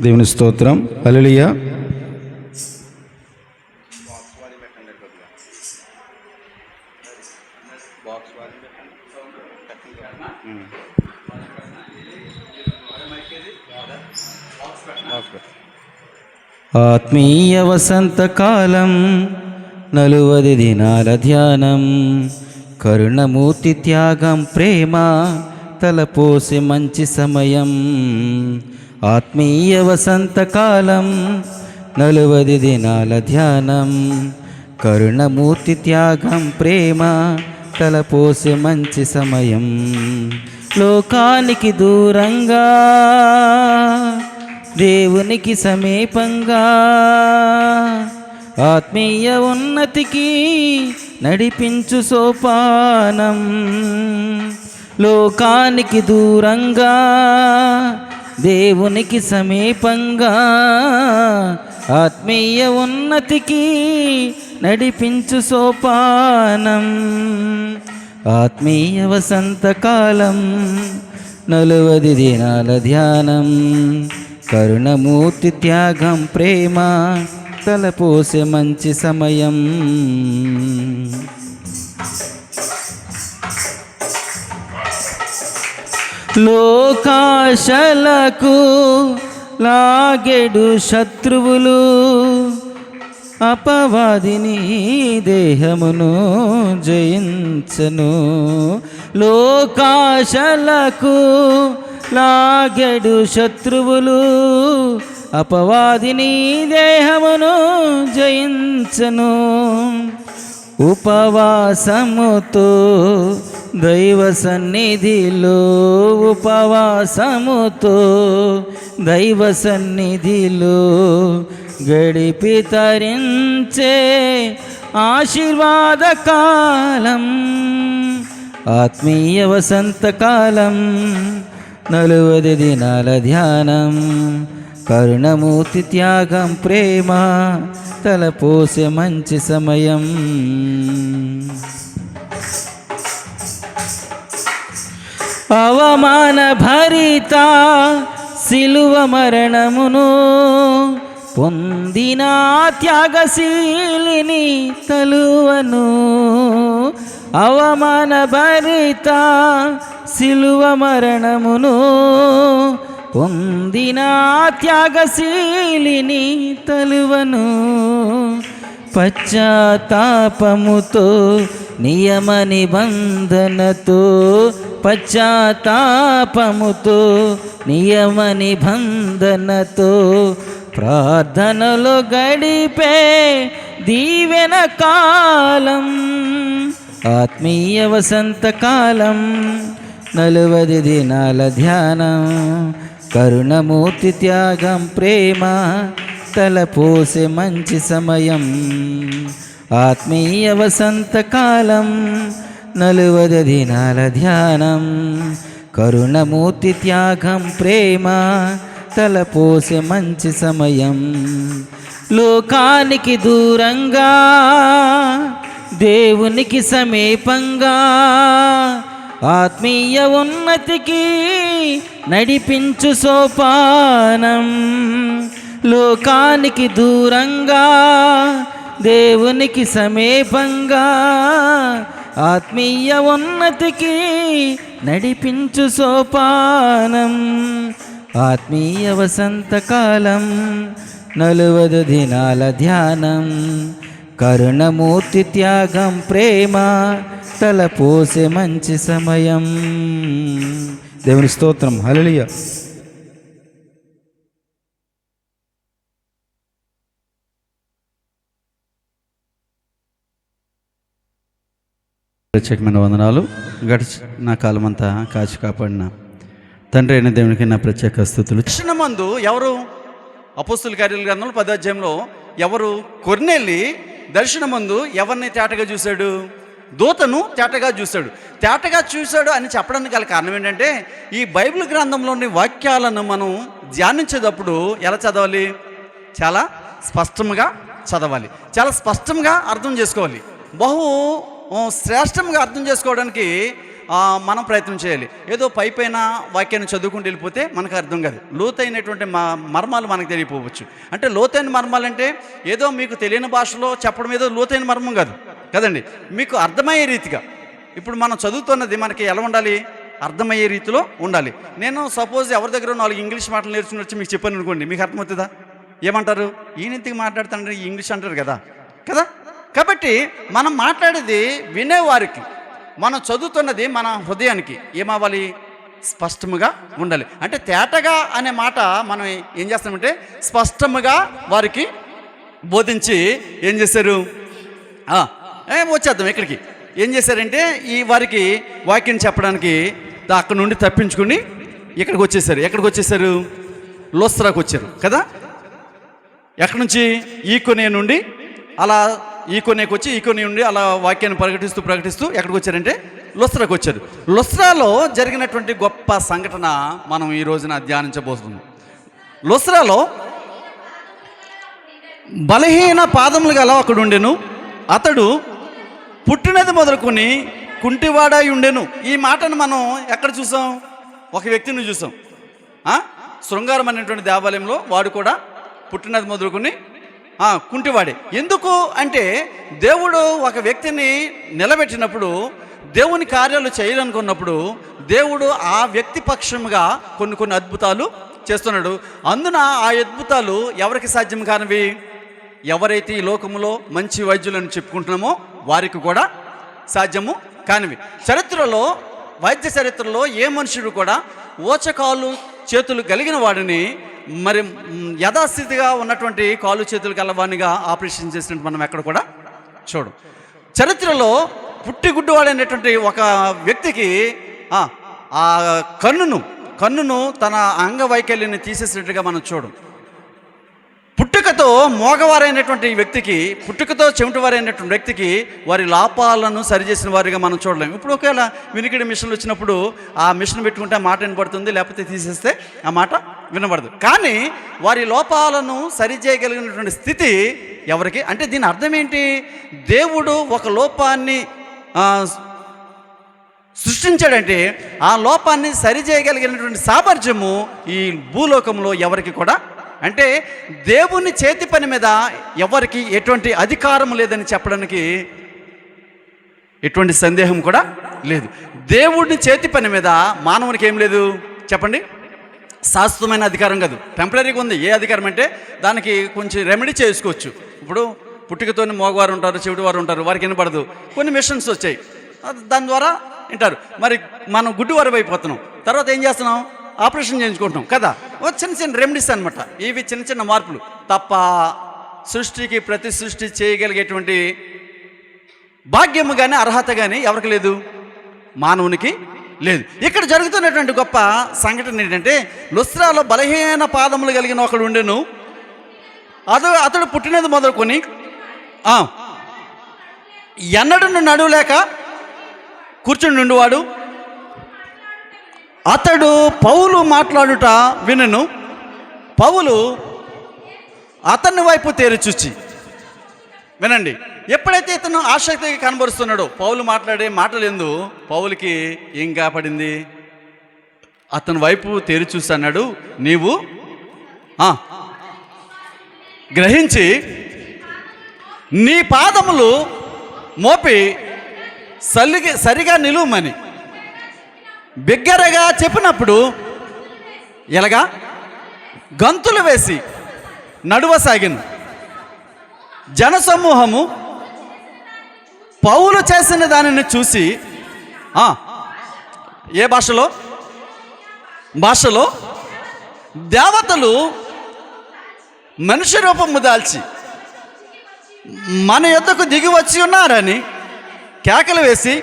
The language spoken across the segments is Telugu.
దేవుని స్తోత్రం. హల్లెలూయా. ఆత్మీయ వసంతకాలం 40 దినాల ధ్యానం, కరుణమూర్తి త్యాగం ప్రేమ తలపోసే మంచి సమయం. ఆత్మీయ వసంతకాలం 40 దినాల ధ్యానం, కరుణమూర్తి త్యాగం ప్రేమ తలపోసే మంచి సమయం. లోకానికి దూరంగా దేవునికి సమీపంగా ఆత్మీయ ఉన్నతికి నడిపించు సోపానం. లోకానికి దూరంగా దేవునికి సమీపంగా ఆత్మీయ ఉన్నతికి నడిపించు సోపానం. ఆత్మీయ వసంతకాలం 40 దినాల ధ్యానం, కరుణమూర్తి త్యాగం ప్రేమ తలపోసే మంచి సమయం. లోకాశలకు లాగెడు శత్రువులు, అపవాదిని దేహమును జయించను. లోకాశలకు లాగెడు శత్రువులు, అపవాదిని దేహమును జయించను. ఉపవాసముతో దైవ సన్నిధిలో, ఉపవాసముతో దైవ సన్నిధిలో గడిపి తరించే ఆశీర్వాద కాలం. ఆత్మీయ వసంతకాలం 40 దినాల ధ్యానం, కరుణమూర్తి త్యాగం ప్రేమ తలపోసే మంచి సమయం. అవమాన భరిత సిలువ మరణమును పొందిన త్యాగశీలిని తలువను. అవమాన భరిత సిలువ మరణమును పొందిన త్యాగశీలిని తలువను. పశ్చాత్తాపముతో నియమ నిబంధనతో, పశ్చాత్తాపముతో నియమ నిబంధనతో ప్రార్థనలో గడిపే దీవెన కాలం. ఆత్మీయ వసంతకాలం 40 దినాల ధ్యానం, కరుణమూర్తి త్యాగం ప్రేమ తలపోసే మంచి సమయం. ఆత్మీయ వసంతకాలం 40 దినాల ధ్యానం, కరుణమూర్తి త్యాగం ప్రేమ తలపోసే మంచి సమయం. లోకానికి దూరంగా దేవునికి సమీపంగా ఆత్మీయ ఉన్నతికి నడిపించు సోపానం. లోకానికి దూరంగా దేవునికి సమీపంగా ఆత్మీయ ఉన్నతికి నడిపించు సోపానం. ఆత్మీయ వసంతకాలం 40 దినాల ధ్యానం, కరుణమూర్తి త్యాగం ప్రేమ తలపోసే మంచి సమయం. దేవుని స్తోత్రం. హల్లెలూయా. ప్రత్యేకమైన వందనాలు. గడిచిన కాలమంతా కాచి కాపాడిన తండ్రి అయిన దేవునికి నా ప్రత్యేక స్తుతులు. దర్శనమందు ఎవరు? అపోస్తుల కార్యాల గ్రంథంలో 10వ అధ్యాయంలో ఎవరు? కొర్నేలి దర్శనమందు ఎవరిని తేటగా చూశాడు? దూతను తేటగా చూశాడు. తేటగా చూశాడు అని చెప్పడానికి గల కారణం ఏంటంటే, ఈ బైబిల్ గ్రంథంలోని వాక్యాలను మనం ధ్యానించేటప్పుడు ఎలా చదవాలి? చాలా స్పష్టంగా చదవాలి, చాలా స్పష్టంగా అర్థం చేసుకోవాలి. బహు శ్రేష్టంగా అర్థం చేసుకోవడానికి మనం ప్రయత్నం చేయాలి. ఏదో పైపైన వాక్యాన్ని చదువుకుంటూ వెళ్ళిపోతే మనకు అర్థం కాదు. లోతైనటువంటి మర్మాలు మనకు తెలియపోవచ్చు. అంటే లోతైన మర్మాలు అంటే ఏదో మీకు తెలియని భాషలో చెప్పడం ఏదో లోతైన మర్మం కాదు కదండి, మీకు అర్థమయ్యే రీతిగా. ఇప్పుడు మనం చదువుతున్నది మనకి ఎలా ఉండాలి? అర్థమయ్యే రీతిలో ఉండాలి. నేను సపోజ్ ఎవరి దగ్గర 4 ఇంగ్లీష్ మాటలు నేర్చుకుని వచ్చి మీకు చెప్పాను అనుకోండి, మీకు అర్థమవుతుందా? ఏమంటారు? ఈయన ఇంతకు మాట్లాడుతాడు, ఈ ఇంగ్లీష్ అంటారు కదా. కాబట్టి మనం మాట్లాడేది వినేవారికి, మనం చదువుతున్నది మన హృదయానికి ఏమవ్వాలి? స్పష్టముగా ఉండాలి. అంటే తేటగా అనే మాట మనం ఏం చేస్తామంటే స్పష్టముగా వారికి బోధించి ఏం చేశారు? వచ్చేద్దాం ఇక్కడికి. ఏం చేశారంటే ఈ వారికి వాక్యం చెప్పడానికి అక్కడ నుండి తప్పించుకుని ఇక్కడికి వచ్చేసారు. ఎక్కడికి వచ్చేసారు? లోస్త్రాకు వచ్చారు కదా. ఎక్కడి నుంచి? ఈకొనే నుండి అలా ఈకొనేకి వచ్చి ఈకొనే నుండి అలా వాక్యాన్ని ప్రకటిస్తూ ఎక్కడికి వచ్చారంటే లోస్త్రాకు వచ్చారు. లోస్త్రాలో జరిగినటువంటి గొప్ప సంఘటన మనం ఈ రోజున ధ్యానించబోతున్నాం. లోస్త్రాలో బలహీన పాదములు గల ఒకడు ఉండెను. అతడు పుట్టినది మొదలుకొని కుంటివాడై ఉండెను. ఈ మాటను మనం ఎక్కడ చూసాం? ఒక వ్యక్తిని చూసాం. శృంగారం అనేటువంటి దేవాలయంలో వాడు కూడా పుట్టినది మొదలుకొని కుంటివాడే. ఎందుకు అంటే దేవుడు ఒక వ్యక్తిని నిలబెట్టినప్పుడు, దేవుని కార్యాలు చేయాలనుకున్నప్పుడు దేవుడు ఆ వ్యక్తి పక్షముగా కొన్ని అద్భుతాలు చేస్తున్నాడు. అందున ఆ అద్భుతాలు ఎవరికి సాధ్యం కానివి? ఎవరైతే ఈ లోకములో మంచి వైద్యులను చెప్పుకుంటున్నామో వారికి కూడా సాధ్యము కానివి. చరిత్రలో, వైద్య చరిత్రలో ఏ మనుషుడు కూడా ఓచకాలు చేతులు కలిగిన వాడిని మరి యథాస్థితిగా ఉన్నటువంటి కాలు చేతులు కలవానిగా ఆపరేషన్ చేసినట్టు మనం ఎక్కడ కూడా చూడం. చరిత్రలో పుట్టిగుడ్డువాడైనటువంటి ఒక వ్యక్తికి ఆ కన్నును తన అంగవైకల్యాన్ని తీసేసినట్టుగా మనం చూడం. పుట్టుకతో మోగవారైనటువంటి వ్యక్తికి, పుట్టుకతో చెవిటివారైనటువంటి వ్యక్తికి వారి లోపాలను సరిచేసిన వారిగా మనం చూడలేము. ఇప్పుడు ఒకవేళ వినికిడి మిషన్లు వచ్చినప్పుడు ఆ మిషన్ పెట్టుకుంటే ఆ మాట వినపడుతుంది, లేకపోతే తీసేస్తే ఆ మాట వినబడదు. కానీ వారి లోపాలను సరిచేయగలిగినటువంటి స్థితి ఎవరికి? అంటే దీని అర్థం ఏంటి? దేవుడు ఒక లోపాన్ని సృష్టించాడంటే ఆ లోపాన్ని సరిచేయగలిగినటువంటి సామర్థ్యము ఈ భూలోకంలో ఎవరికి కూడా, అంటే దేవుని చేతి పని మీద ఎవరికి ఎటువంటి అధికారం లేదని చెప్పడానికి ఎటువంటి సందేహం కూడా లేదు. దేవుడిని చేతి పని మీద మానవునికి ఏం లేదు చెప్పండి? శాశ్వతమైన అధికారం కాదు, టెంపరీగా ఉంది. ఏ అధికారం అంటే దానికి కొంచెం రెమెడీ చేసుకోవచ్చు. ఇప్పుడు పుట్టుకతోని మోగవారు ఉంటారు, చెవిటి వారు ఉంటారు, వారికి వినపడదు. కొన్ని మిషన్స్ వచ్చాయి, దాని ద్వారా వింటారు. మరి మనం గుడ్డివారు అయిపోతున్నాం. తర్వాత ఏం చేస్తున్నాం? ఆపరేషన్ చేయించుకుంటున్నాం కదా. చిన్న రెమెడీస్ అనమాట. ఇవి చిన్న మార్పులు తప్ప సృష్టికి ప్రతి సృష్టి చేయగలిగేటువంటి భాగ్యము కానీ అర్హత కానీ ఎవరికి లేదు? మానవునికి లేదు. ఇక్కడ జరుగుతున్నటువంటి గొప్ప సంఘటన ఏంటంటే, లుస్త్రాలో బలహీన పాదములు కలిగిన ఒకడు ఉండెను. అతడు పుట్టినది మొదలుకొని ఎన్నడను నడువులేక కూర్చుని ఉండేవాడు. అతడు పౌలు మాట్లాడుట వినెను. పౌలు అతని వైపు తేరిచూచి, వినండి, ఎప్పుడైతే ఇతను ఆసక్తిగా కనబరుస్తున్నాడో పౌలు మాట్లాడే మాటలేందు పౌలుకి ఏం కాపడింది? అతని వైపు తేరిచూసి అన్నాడు, నీవు గ్రహించి నీ పాదములు మోపి సరిగా నిలువమని బిగ్గరగా చెప్పినప్పుడు ఎలాగా గంతులు వేసి నడువసాగిన జనసమూహము పౌలు చేసిన దానిని చూసి ఏ భాషలో దేవతలు మనుష్య రూపము దాల్చి మన యొద్దకు దిగి వచ్చి ఉన్నారని కేకలు వేసి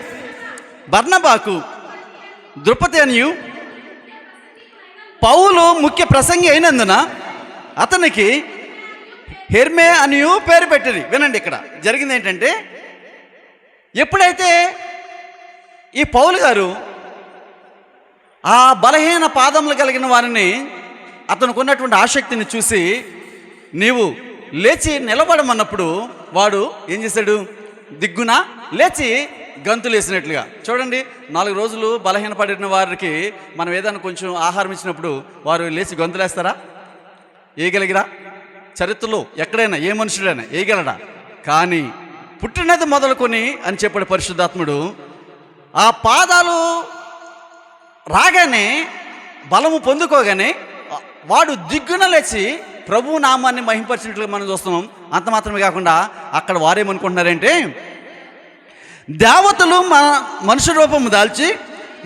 బర్నబాకు, ద్రుపది అనియు పౌలు ముఖ్య ప్రసంగి అయినందున అతనికి హెర్మే అనియు పేరు పెట్టిరి. వినండి, ఇక్కడ జరిగింది ఏంటంటే, ఎప్పుడైతే ఈ పౌలు గారు ఆ బలహీన పాదములు కలిగిన వారిని, అతనికి ఉన్నటువంటి ఆసక్తిని చూసి నీవు లేచి నిలబడమన్నప్పుడు వాడు ఏం చేశాడు? దిగ్గున లేచి గంతులు వేసినట్లుగా. చూడండి, 4 రోజులు బలహీనపడిన వారికి మనం ఏదైనా కొంచెం ఆహారం ఇచ్చినప్పుడు వారు లేచి గంతులేస్తారా? వేయగలిగిరా? చరిత్రలో ఎక్కడైనా ఏ మనుషుడైనా వేయగలడా? కానీ పుట్టినది మొదలుకొని అని చెప్పాడు పరిశుద్ధాత్ముడు. ఆ పాదాలు రాగానే, బలము పొందుకోగానే వాడు దిగ్గున లేచి ప్రభు నామాన్ని మహింపరిచినట్లుగా మనం చూస్తున్నాం. అంత మాత్రమే కాకుండా అక్కడ వారేమనుకుంటున్నారంటే, దేవతలు మన మనుషు రూపము దాల్చి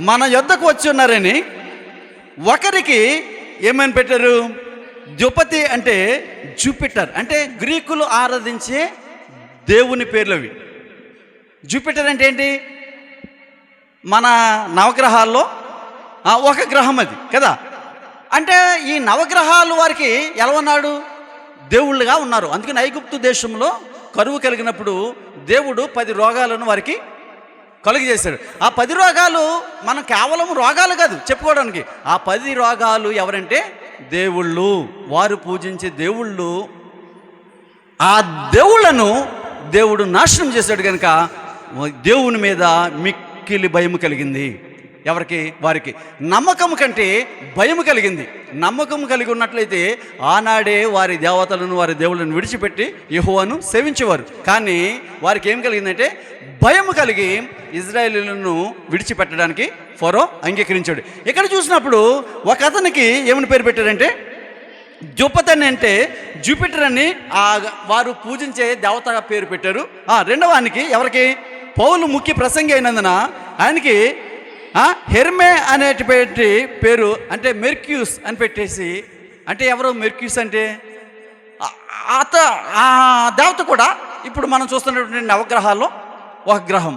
మన యొద్దకు వచ్చి ఉన్నారని ఒకరికి ఏమని పెట్టారు? ద్యుపతి అంటే జూపిటర్, అంటే గ్రీకులు ఆరాధించే దేవుని పేర్లు అవి. జూపిటర్ అంటే ఏంటి? మన నవగ్రహాల్లో ఒక గ్రహం అది కదా. అంటే ఈ నవగ్రహాలు వారికి ఎలా ఉన్నాడు? దేవుళ్ళుగా ఉన్నారు. అందుకని ఐగుప్తు దేశంలో కరువు కలిగినప్పుడు దేవుడు 10 రోగాలను వారికి కలుగజేశాడు. ఆ 10 రోగాలు మనం కేవలం రోగాలు కాదు చెప్పుకోవడానికి. ఆ 10 రోగాలు ఎవరంటే దేవుళ్ళు, వారు పూజించే దేవుళ్ళు. ఆ దేవుళ్ళను దేవుడు నాశనం చేశాడు కనుక దేవుని మీద మిక్కిలి భయం కలిగింది. ఎవరికి? వారికి. నమ్మకం కంటే భయం కలిగింది. నమ్మకం కలిగి ఉన్నట్లయితే ఆనాడే వారి దేవతలను, వారి దేవుళ్ళను విడిచిపెట్టి యెహోవాను సేవించేవారు. కానీ వారికి ఏం కలిగిందంటే భయం కలిగి ఇజ్రాయేలీలను విడిచిపెట్టడానికి ఫరో అంగీకరించాడు. ఇక్కడ చూసినప్పుడు ఒక అతనికి ఏమని పేరు పెట్టారంటే ద్యుపతి అంటే జూపిటర్ అని వారు పూజించే దేవత పేరు పెట్టారు. రెండవానికి ఎవరికి? పౌలు ముఖ్య ప్రసంగి అయినందున ఆయనకి హెర్మే అనేటి పేరు, అంటే మెర్క్యూస్ అని పెట్టేసి, అంటే ఎవరు మెర్క్యూస్ అంటే ఆ దేవత కూడా ఇప్పుడు మనం చూస్తున్నటువంటి నవగ్రహాల్లో ఒక గ్రహం.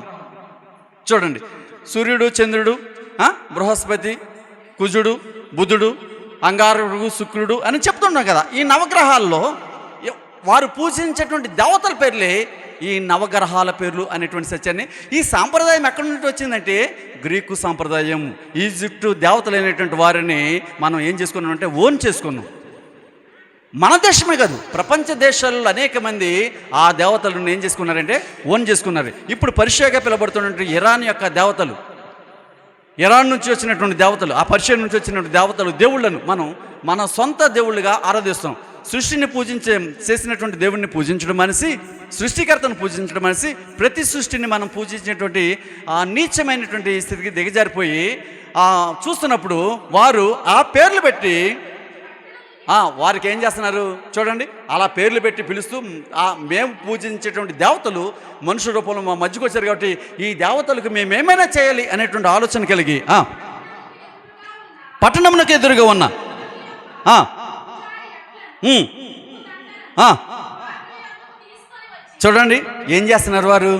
చూడండి, సూర్యుడు, చంద్రుడు, బృహస్పతి, కుజుడు, బుధుడు, అంగారకుడు, శుక్రుడు అని చెప్తున్నాం కదా. ఈ నవగ్రహాల్లో వారు పూజించేటువంటి దేవతల పేర్లే ఈ నవగ్రహాల పేర్లు అనేటువంటి సత్యాన్ని. ఈ సాంప్రదాయం ఎక్కడి నుండి వచ్చిందంటే గ్రీకు సాంప్రదాయం. ఈజిప్టు దేవతలైనటువంటి వారిని మనం ఏం చేసుకున్నామంటే ఓన్ చేసుకున్నాం. మన దేశమే కాదు, ప్రపంచ దేశాల్లో అనేక మంది ఆ దేవతలను ఏం చేసుకున్నారంటే ఓన్ చేసుకున్నారు. ఇప్పుడు పర్షియాగా పిలువబడుతున్నటువంటి ఇరాన్ యొక్క దేవతలు, ఇరాన్ నుంచి వచ్చినటువంటి దేవతలు, ఆ పర్షియా నుంచి వచ్చినటువంటి దేవతలు, దేవుళ్ళను మనం మన సొంత దేవుళ్ళుగా ఆరాధిస్తాం. సృష్టిని చేసినటువంటి దేవుడిని పూజించడం మనిషి, సృష్టికర్తను పూజించడం మనిషి, ప్రతి సృష్టిని మనం పూజించినటువంటి ఆ నీచమైనటువంటి స్థితికి దిగజారిపోయి చూస్తున్నప్పుడు వారు ఆ పేర్లు పెట్టి వారికి ఏం చేస్తున్నారు చూడండి. అలా పేర్లు పెట్టి పిలుస్తూ మేము పూజించేటువంటి దేవతలు మనుషు రూపంలో మా మధ్యకు వచ్చారు కాబట్టి ఈ దేవతలకు మేమేమైనా చేయాలి అనేటువంటి ఆలోచన కలిగి పట్టణమునకు ఎదురుగా ఉన్న చూడండి ఏం చేస్తున్నారు వారు.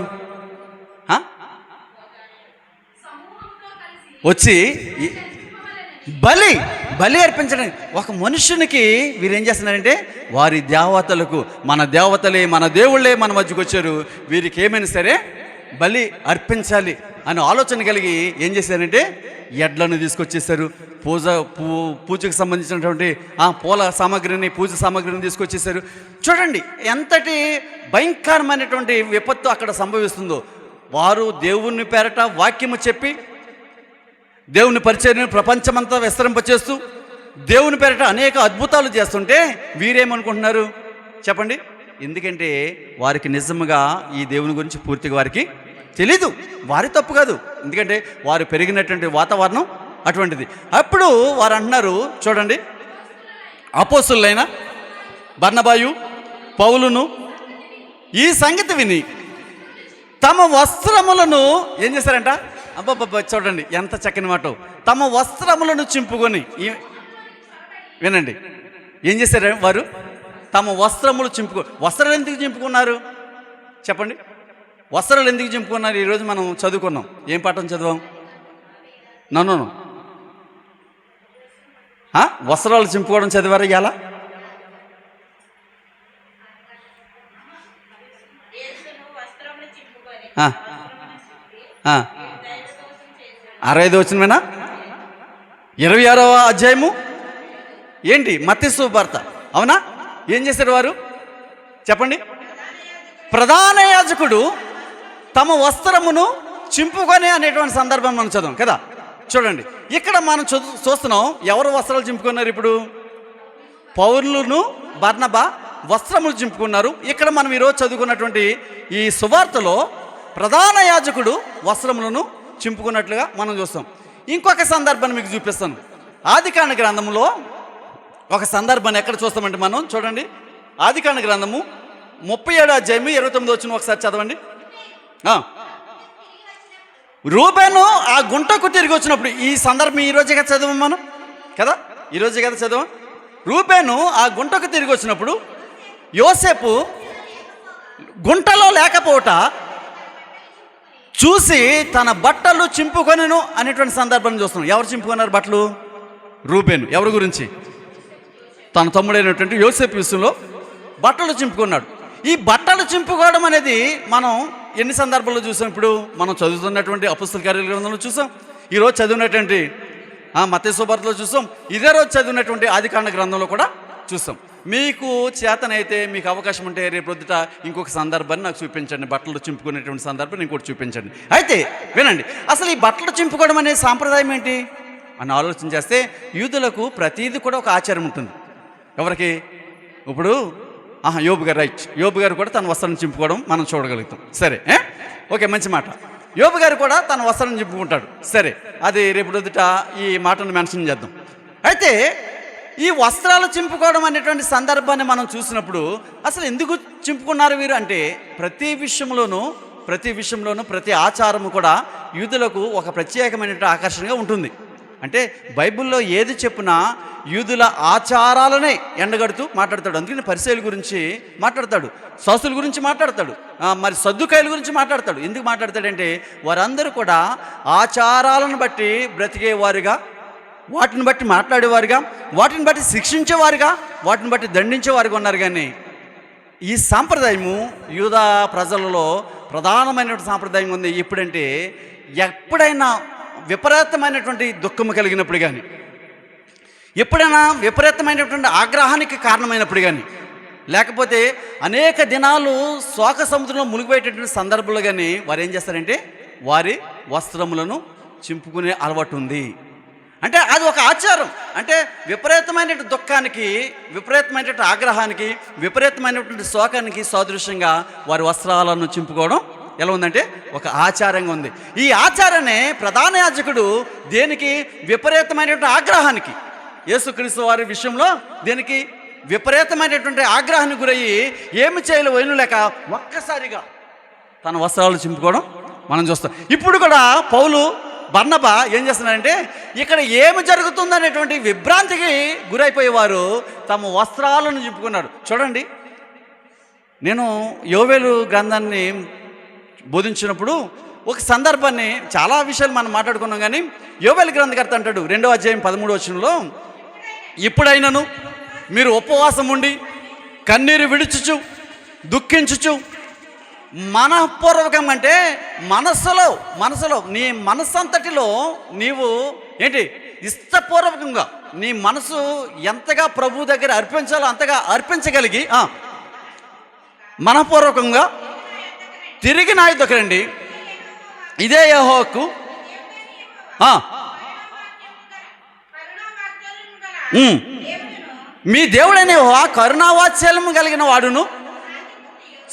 వచ్చి బలి అర్పించడం. ఒక మనుషునికి వీరేం చేస్తున్నారంటే వారి దేవతలకు, మన దేవతలే, మన దేవుళ్ళే మన మధ్యకు వచ్చారు, వీరికి ఏమైనా సరే బలి అర్పించాలి అని ఆలోచన కలిగి ఏం చేశారంటే ఎడ్లను తీసుకొచ్చేసారు. పూజకు సంబంధించినటువంటి పూల సామాగ్రిని, పూజ సామాగ్రిని తీసుకొచ్చేసారు. చూడండి ఎంతటి భయంకరమైనటువంటి విపత్తు అక్కడ సంభవిస్తుందో. వారు దేవుని పేరట వాక్యము చెప్పి దేవుని పరిచర్యను ప్రపంచమంతా విస్తరింపచేస్తూ దేవుని పేరట అనేక అద్భుతాలు చేస్తుంటే వీరేమనుకుంటున్నారు చెప్పండి? ఎందుకంటే వారికి నిజంగా ఈ దేవుని గురించి పూర్తిగా వారికి తెలీదు. వారి తప్పు కాదు, ఎందుకంటే వారు పెరిగినటువంటి వాతావరణం అటువంటిది. అప్పుడు వారు అంటున్నారు చూడండి, అపోస్తులైన బర్నబాయు, పౌలును ఈ సంగతి విని తమ వస్త్రములను ఏం చేశారంట? అబ్బబ్బబ్బా చూడండి ఎంత చక్కని మాట. తమ వస్త్రములను చింపుకొని, వినండి ఏం చేశారు వారు? తమ వస్త్రములు వస్త్రాలు ఎందుకు చింపుకున్నారు చెప్పండి? వస్త్రాలు ఎందుకు చింపుకున్నారు? ఈరోజు మనం చదువుకున్నాం. ఏం పాఠం చదివాం? నన్ను వస్త్రాలు చింపుకోవడం చదివారు. ఇవాళ ఆ 65వ వచనమేనా? 26వ అధ్యాయము ఏంటి? మత్తయి సువార్త. అవునా? ఏం చేశారు వారు చెప్పండి? ప్రధాన యాజకుడు తమ వస్త్రమును చింపుకొని అనేటువంటి సందర్భం మనం చదువు కదా. చూడండి, ఇక్కడ మనం చూస్తున్నాం ఎవరు వస్త్రాలు చింపుకున్నారు. ఇప్పుడు పౌలును బర్నబా వస్త్రములు చింపుకున్నారు. ఇక్కడ మనం ఈరోజు చదువుకున్నటువంటి ఈ సువార్తలో ప్రధాన యాజకుడు వస్త్రములను చింపుకున్నట్లుగా మనం చూస్తాం. ఇంకొక సందర్భాన్ని మీకు చూపిస్తాను. ఆదికాండ గ్రంథంలో ఒక సందర్భాన్ని ఎక్కడ చూస్తామంటే మనం చూడండి, ఆదికాండ గ్రంథము 37వ అధ్యాయము 29వ వచనం ఒకసారి చదవండి. రూబేను ఆ గుంటకు తిరిగి వచ్చినప్పుడు, ఈ సందర్భం ఈరోజే కదా చదవం మనం కదా, ఈరోజే కదా చదవం. రూబేను ఆ గుంటకు తిరిగి వచ్చినప్పుడు యోసేపు గుంటలో లేకపోవట చూసి తన బట్టలు చింపుకొనెను అనేటువంటి సందర్భాన్ని చూస్తున్నాం. ఎవరు చింపుకున్నారు బట్టలు? రూబేను. ఎవరి గురించి? తన తమ్ముడైనటువంటి యోసేపు విషయంలో బట్టలు చింపుకున్నాడు. ఈ బట్టలు చింపుకోవడం అనేది మనం ఎన్ని సందర్భాల్లో చూసాం? ఇప్పుడు మనం చదువుతున్నటువంటి అపొస్తలుల కార్యాల గ్రంథంలో చూసాం, ఈరోజు చదివినటువంటి మత్తయి సువార్తలో చూసాం, ఇదే రోజు చదివినటువంటి ఆదికాండ గ్రంథంలో కూడా చూసాం. మీకు చేతనైతే, మీకు అవకాశం ఉంటే రేపు పొద్దుట ఇంకొక సందర్భాన్ని నాకు చూపించండి, బట్టలు చింపుకునేటువంటి సందర్భం ఇంకోటి చూపించండి. అయితే వినండి, అసలు ఈ బట్టలు చింపుకోవడం అనే సాంప్రదాయం ఏంటి అని ఆలోచన చేస్తే యూదులకు ప్రతీది కూడా ఒక ఆచారం ఉంటుంది. ఎవరికి? ఇప్పుడు యోబు గారు, రైట్, యోబు గారు కూడా తన వస్త్రం చింపుకోవడం మనం చూడగలుగుతాం. సరే, ఓకే, మంచి మాట. యోబు గారు కూడా తన వస్త్రం చింపుకుంటాడు. సరే, అది రేపు రోజుట ఈ మాటను మెన్షన్ చేద్దాం. అయితే ఈ వస్త్రాలు చింపుకోవడం అనేటువంటి సందర్భాన్ని మనం చూసినప్పుడు అసలు ఎందుకు చింపుకున్నారు వీరు అంటే, ప్రతి విషయంలోనూ ప్రతి ఆచారము కూడా యూదులకు ఒక ప్రత్యేకమైనటువంటి ఆకర్షణగా ఉంటుంది. అంటే బైబిల్లో ఏది చెప్పినా యూదుల ఆచారాలనే ఎండగడుతూ మాట్లాడతాడు. అందుకని పరిసయ్యుల గురించి మాట్లాడతాడు, శాస్త్రుల గురించి మాట్లాడతాడు, మరి సద్దుకాయల గురించి మాట్లాడతాడు. ఎందుకు మాట్లాడతాడంటే వారందరూ కూడా ఆచారాలను బట్టి బ్రతికేవారుగా, వాటిని బట్టి మాట్లాడేవారుగా, వాటిని బట్టి శిక్షించేవారుగా, వాటిని బట్టి దండించేవారుగా ఉన్నారు. కానీ ఈ సాంప్రదాయము యూదా ప్రజలలో ప్రధానమైనటువంటి సాంప్రదాయం ఉంది. ఎప్పుడంటే ఎప్పుడైనా విపరీతమైనటువంటి దుఃఖము కలిగినప్పుడు కానీ, ఎప్పుడైనా విపరీతమైనటువంటి ఆగ్రహానికి కారణమైనప్పుడు కానీ, లేకపోతే అనేక దినాలు శోక సముద్రంలో మునిగిపోయేటటువంటి సందర్భంలో కానీ వారు ఏం చేస్తారంటే వారి వస్త్రములను చింపుకునే అలవాటు ఉంది. అంటే అది ఒక ఆచారం. అంటే విపరీతమైనటువంటి దుఃఖానికి, విపరీతమైనటువంటి ఆగ్రహానికి, విపరీతమైనటువంటి శోకానికి సాదృశ్యంగా వారి వస్త్రాలను చింపుకోవడం ఎలా ఉందంటే ఒక ఆచారంగా ఉంది. ఈ ఆచారాన్ని ప్రధాన యాజకుడు దేనికి? విపరీతమైనటువంటి ఆగ్రహానికి, యేసుక్రీస్తు వారి విషయంలో దేనికి? విపరీతమైనటువంటి ఆగ్రహానికి గురయ్యి ఏమి చేయాలో వైనులేక ఒక్కసారిగా తన వస్త్రాలు చింపుకోవడం మనం చూస్తాం. ఇప్పుడు కూడా పౌలు బర్నబా ఏం చేస్తున్నారంటే ఇక్కడ ఏమి జరుగుతుందనేటువంటి విభ్రాంతికి గురైపోయేవారు తమ వస్త్రాలను చింపుకున్నారు. చూడండి, నేను యోవేలు గ్రంథాన్ని బోధించినప్పుడు ఒక సందర్భాన్ని, చాలా విషయాలు మనం మాట్లాడుకున్నాం, కానీ యోవేలు గ్రంథకర్త అంటాడు 2వ అధ్యాయం 13వ వచనంలో, ఇప్పుడైనను మీరు ఉపవాసం ఉండి కన్నీరు విడుచుచు దుఃఖించుచు మనఃపూర్వకం అంటే మనసులో నీ మనస్సంతటిలో నీవు ఏంటి ఇష్టపూర్వకంగా నీ మనసు ఎంతగా ప్రభు దగ్గర అర్పించాలో అంతగా అర్పించగలిగి మనఃపూర్వకంగా తిరిగి నా యొద్దకు రండి, ఇదే యెహోవాకు మీ దేవుడైన యెహోవా కరుణావాత్సల్యము కలిగిన వాడును,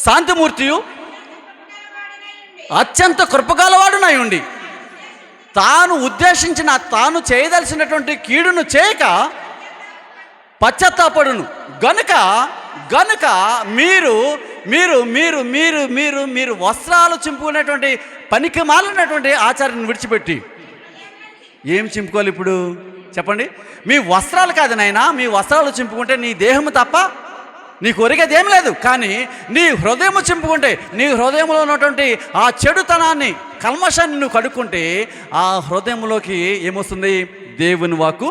శాంతిమూర్తియు, అత్యంత కృపగలవాడునై ఉండి తాను ఉద్దేశించిన, తాను చేయదలసినటువంటి కీడును చేయక పశ్చాత్తాపడును గనుక మీరు మీరు మీరు మీరు మీరు మీరు వస్త్రాలు చింపుకునేటువంటి పనికి మాలినటువంటి ఆచారాన్ని విడిచిపెట్టి ఏం చింపుకోవాలి ఇప్పుడు చెప్పండి? మీ వస్త్రాలు కాదు నాయనా, మీ వస్త్రాలు చింపుకుంటే నీ దేహము తప్ప నీకు ఒరిగేదేం లేదు. కానీ నీ హృదయము చింపుకుంటే, నీ హృదయంలో ఉన్నటువంటి ఆ చెడుతనాన్ని, కల్మషాన్ని నువ్వు కడుక్కుంటే ఆ హృదయంలోకి ఏమొస్తుంది? దేవుని వాక్కు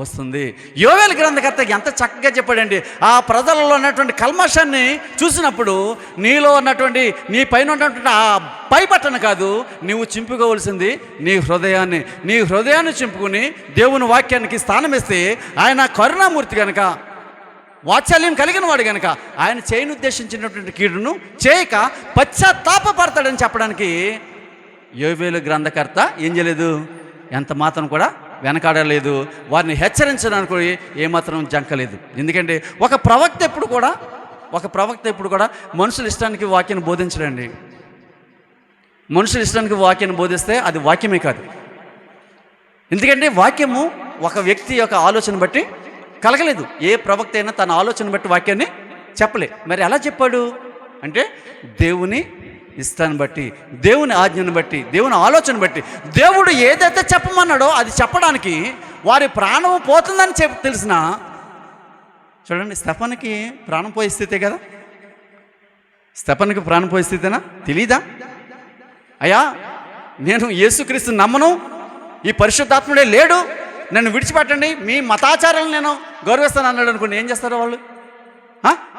వస్తుంది. యోవేలు గ్రంథకర్త ఎంత చక్కగా చెప్పాడండి. ఆ ప్రజలలో ఉన్నటువంటి కల్మషాన్ని చూసినప్పుడు నీలో ఉన్నటువంటి, నీ పైన ఉన్నటువంటి ఆ పై బట్టను కాదు, నీవు చింపుకోవలసింది నీ హృదయాన్ని చింపుకుని దేవుని వాక్యానికి స్థానం ఇస్తే ఆయన కరుణామూర్తి కనుక, వాత్సల్యం కలిగిన వాడు కనుక ఆయన చేయను ఉద్దేశించినటువంటి కీడును చేయక పశ్చాత్తాపడతాడని చెప్పడానికి యోవేలు గ్రంథకర్త ఏం చేయలేదు, ఎంత మాత్రం కూడా వెనకాడలేదు. వారిని హెచ్చరించడానికి ఏమాత్రం జంకలేదు. ఎందుకంటే ఒక ప్రవక్త ఎప్పుడు కూడా మనుషుల ఇష్టానికి వాక్యాన్ని బోధించడండి. మనుషుల ఇష్టానికి వాక్యాన్ని బోధిస్తే అది వాక్యమే కాదు. ఎందుకంటే వాక్యము ఒక వ్యక్తి యొక్క ఆలోచన బట్టి కలగలేదు. ఏ ప్రవక్త అయినా తన ఆలోచన బట్టి వాక్యాన్ని చెప్పలే. మరి ఎలా చెప్పాడు అంటే దేవుని ఇష్టాన్ని బట్టి, దేవుని ఆజ్ఞను బట్టి, దేవుని ఆలోచన బట్టి. దేవుడు ఏదైతే చెప్పమన్నాడో అది చెప్పడానికి వారి ప్రాణం పోతుందని తెలిసిన, చూడండి, స్తెఫనుకి ప్రాణం పోయే స్థితే కదా. స్తెఫనుకి ప్రాణం పోయే స్థితేనా? తెలీదా? అయ్యా, నేను యేసుక్రీస్తు నమ్మను, ఈ పరిశుద్ధాత్ముడే లేడు, నన్ను విడిచిపెట్టండి, మీ మతాచారాలను నేను గౌరవిస్తాను అన్నాడు అనుకోండి, ఏం చేస్తారో వాళ్ళు?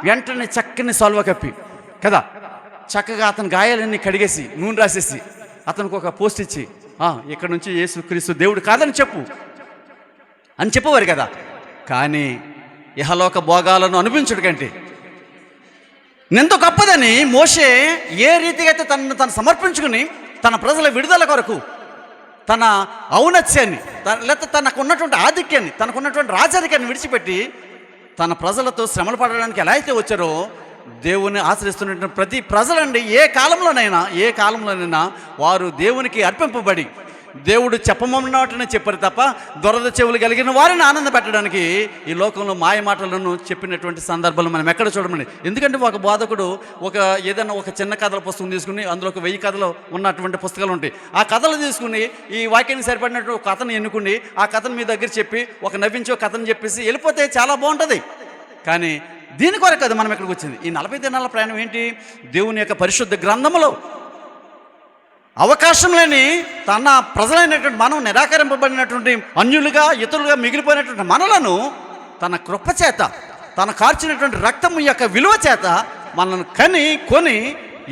వెంటనే చక్కని సొల్వ కప్పి కదా, చక్కగా అతని గాయాలన్నీ కడిగేసి నూనె రాసేసి అతనికి ఒక పోస్ట్ ఇచ్చి, ఇక్కడ నుంచి యేసుక్రీస్తు దేవుడు కాదని చెప్పు అని చెప్పేవారు కదా. కానీ ఇహలోక భోగాలను అనిపించడు కంటే ఎంతో గొప్పదని మోషే ఏ రీతిగా అయితే తను సమర్పించుకుని తన ప్రజల విడుదల కొరకు తన ఔన్నత్యాన్ని, లేకపోతే తనకు ఉన్నటువంటి ఆధిక్యాన్ని, తనకున్నటువంటి రాజరికాన్ని విడిచిపెట్టి తన ప్రజలతో శ్రమలు పడడానికి ఎలా అయితే వచ్చారో, దేవుని ఆశ్రయిస్తున్నటువంటి ప్రతి ప్రజలండి ఏ కాలంలోనైనా వారు దేవునికి అర్పింపబడి దేవుడు చెప్పమన్నట్టునే చెప్పారు తప్ప దొరద చెవులు కలిగిన వారిని ఆనంద పెట్టడానికి ఈ లోకంలో మాయ మాటలను చెప్పినటువంటి సందర్భాలు మనం ఎక్కడ చూడమని. ఎందుకంటే ఒక బోధకుడు ఏదైనా ఒక చిన్న కథల పుస్తకం తీసుకుని అందులో 1000 కథలు ఉన్నటువంటి పుస్తకాలు ఉంటాయి. ఆ కథలు తీసుకుని ఈ వాక్యానికి సరిపడినట్టు ఒక కథను ఎన్నుకుని ఆ కథను మీ దగ్గర చెప్పి ఒక నవ్వించే కథను చెప్పేసి వెళ్ళిపోతే చాలా బాగుంటుంది. కానీ దీని కొరకు అది మనం ఎక్కడికి వచ్చింది. ఈ 40 దినాల ప్రయాణం ఏంటి? దేవుని యొక్క పరిశుద్ధ గ్రంథములో అవకాశం లేని తన ప్రజలైనటువంటి మనం, నిరాకరింపబడినటువంటి అన్యులుగా ఇతరులుగా మిగిలిపోయినటువంటి మనలను తన కృప చేత, తన కార్చినటువంటి రక్తము యొక్క విలువ చేత మనల్ని కొని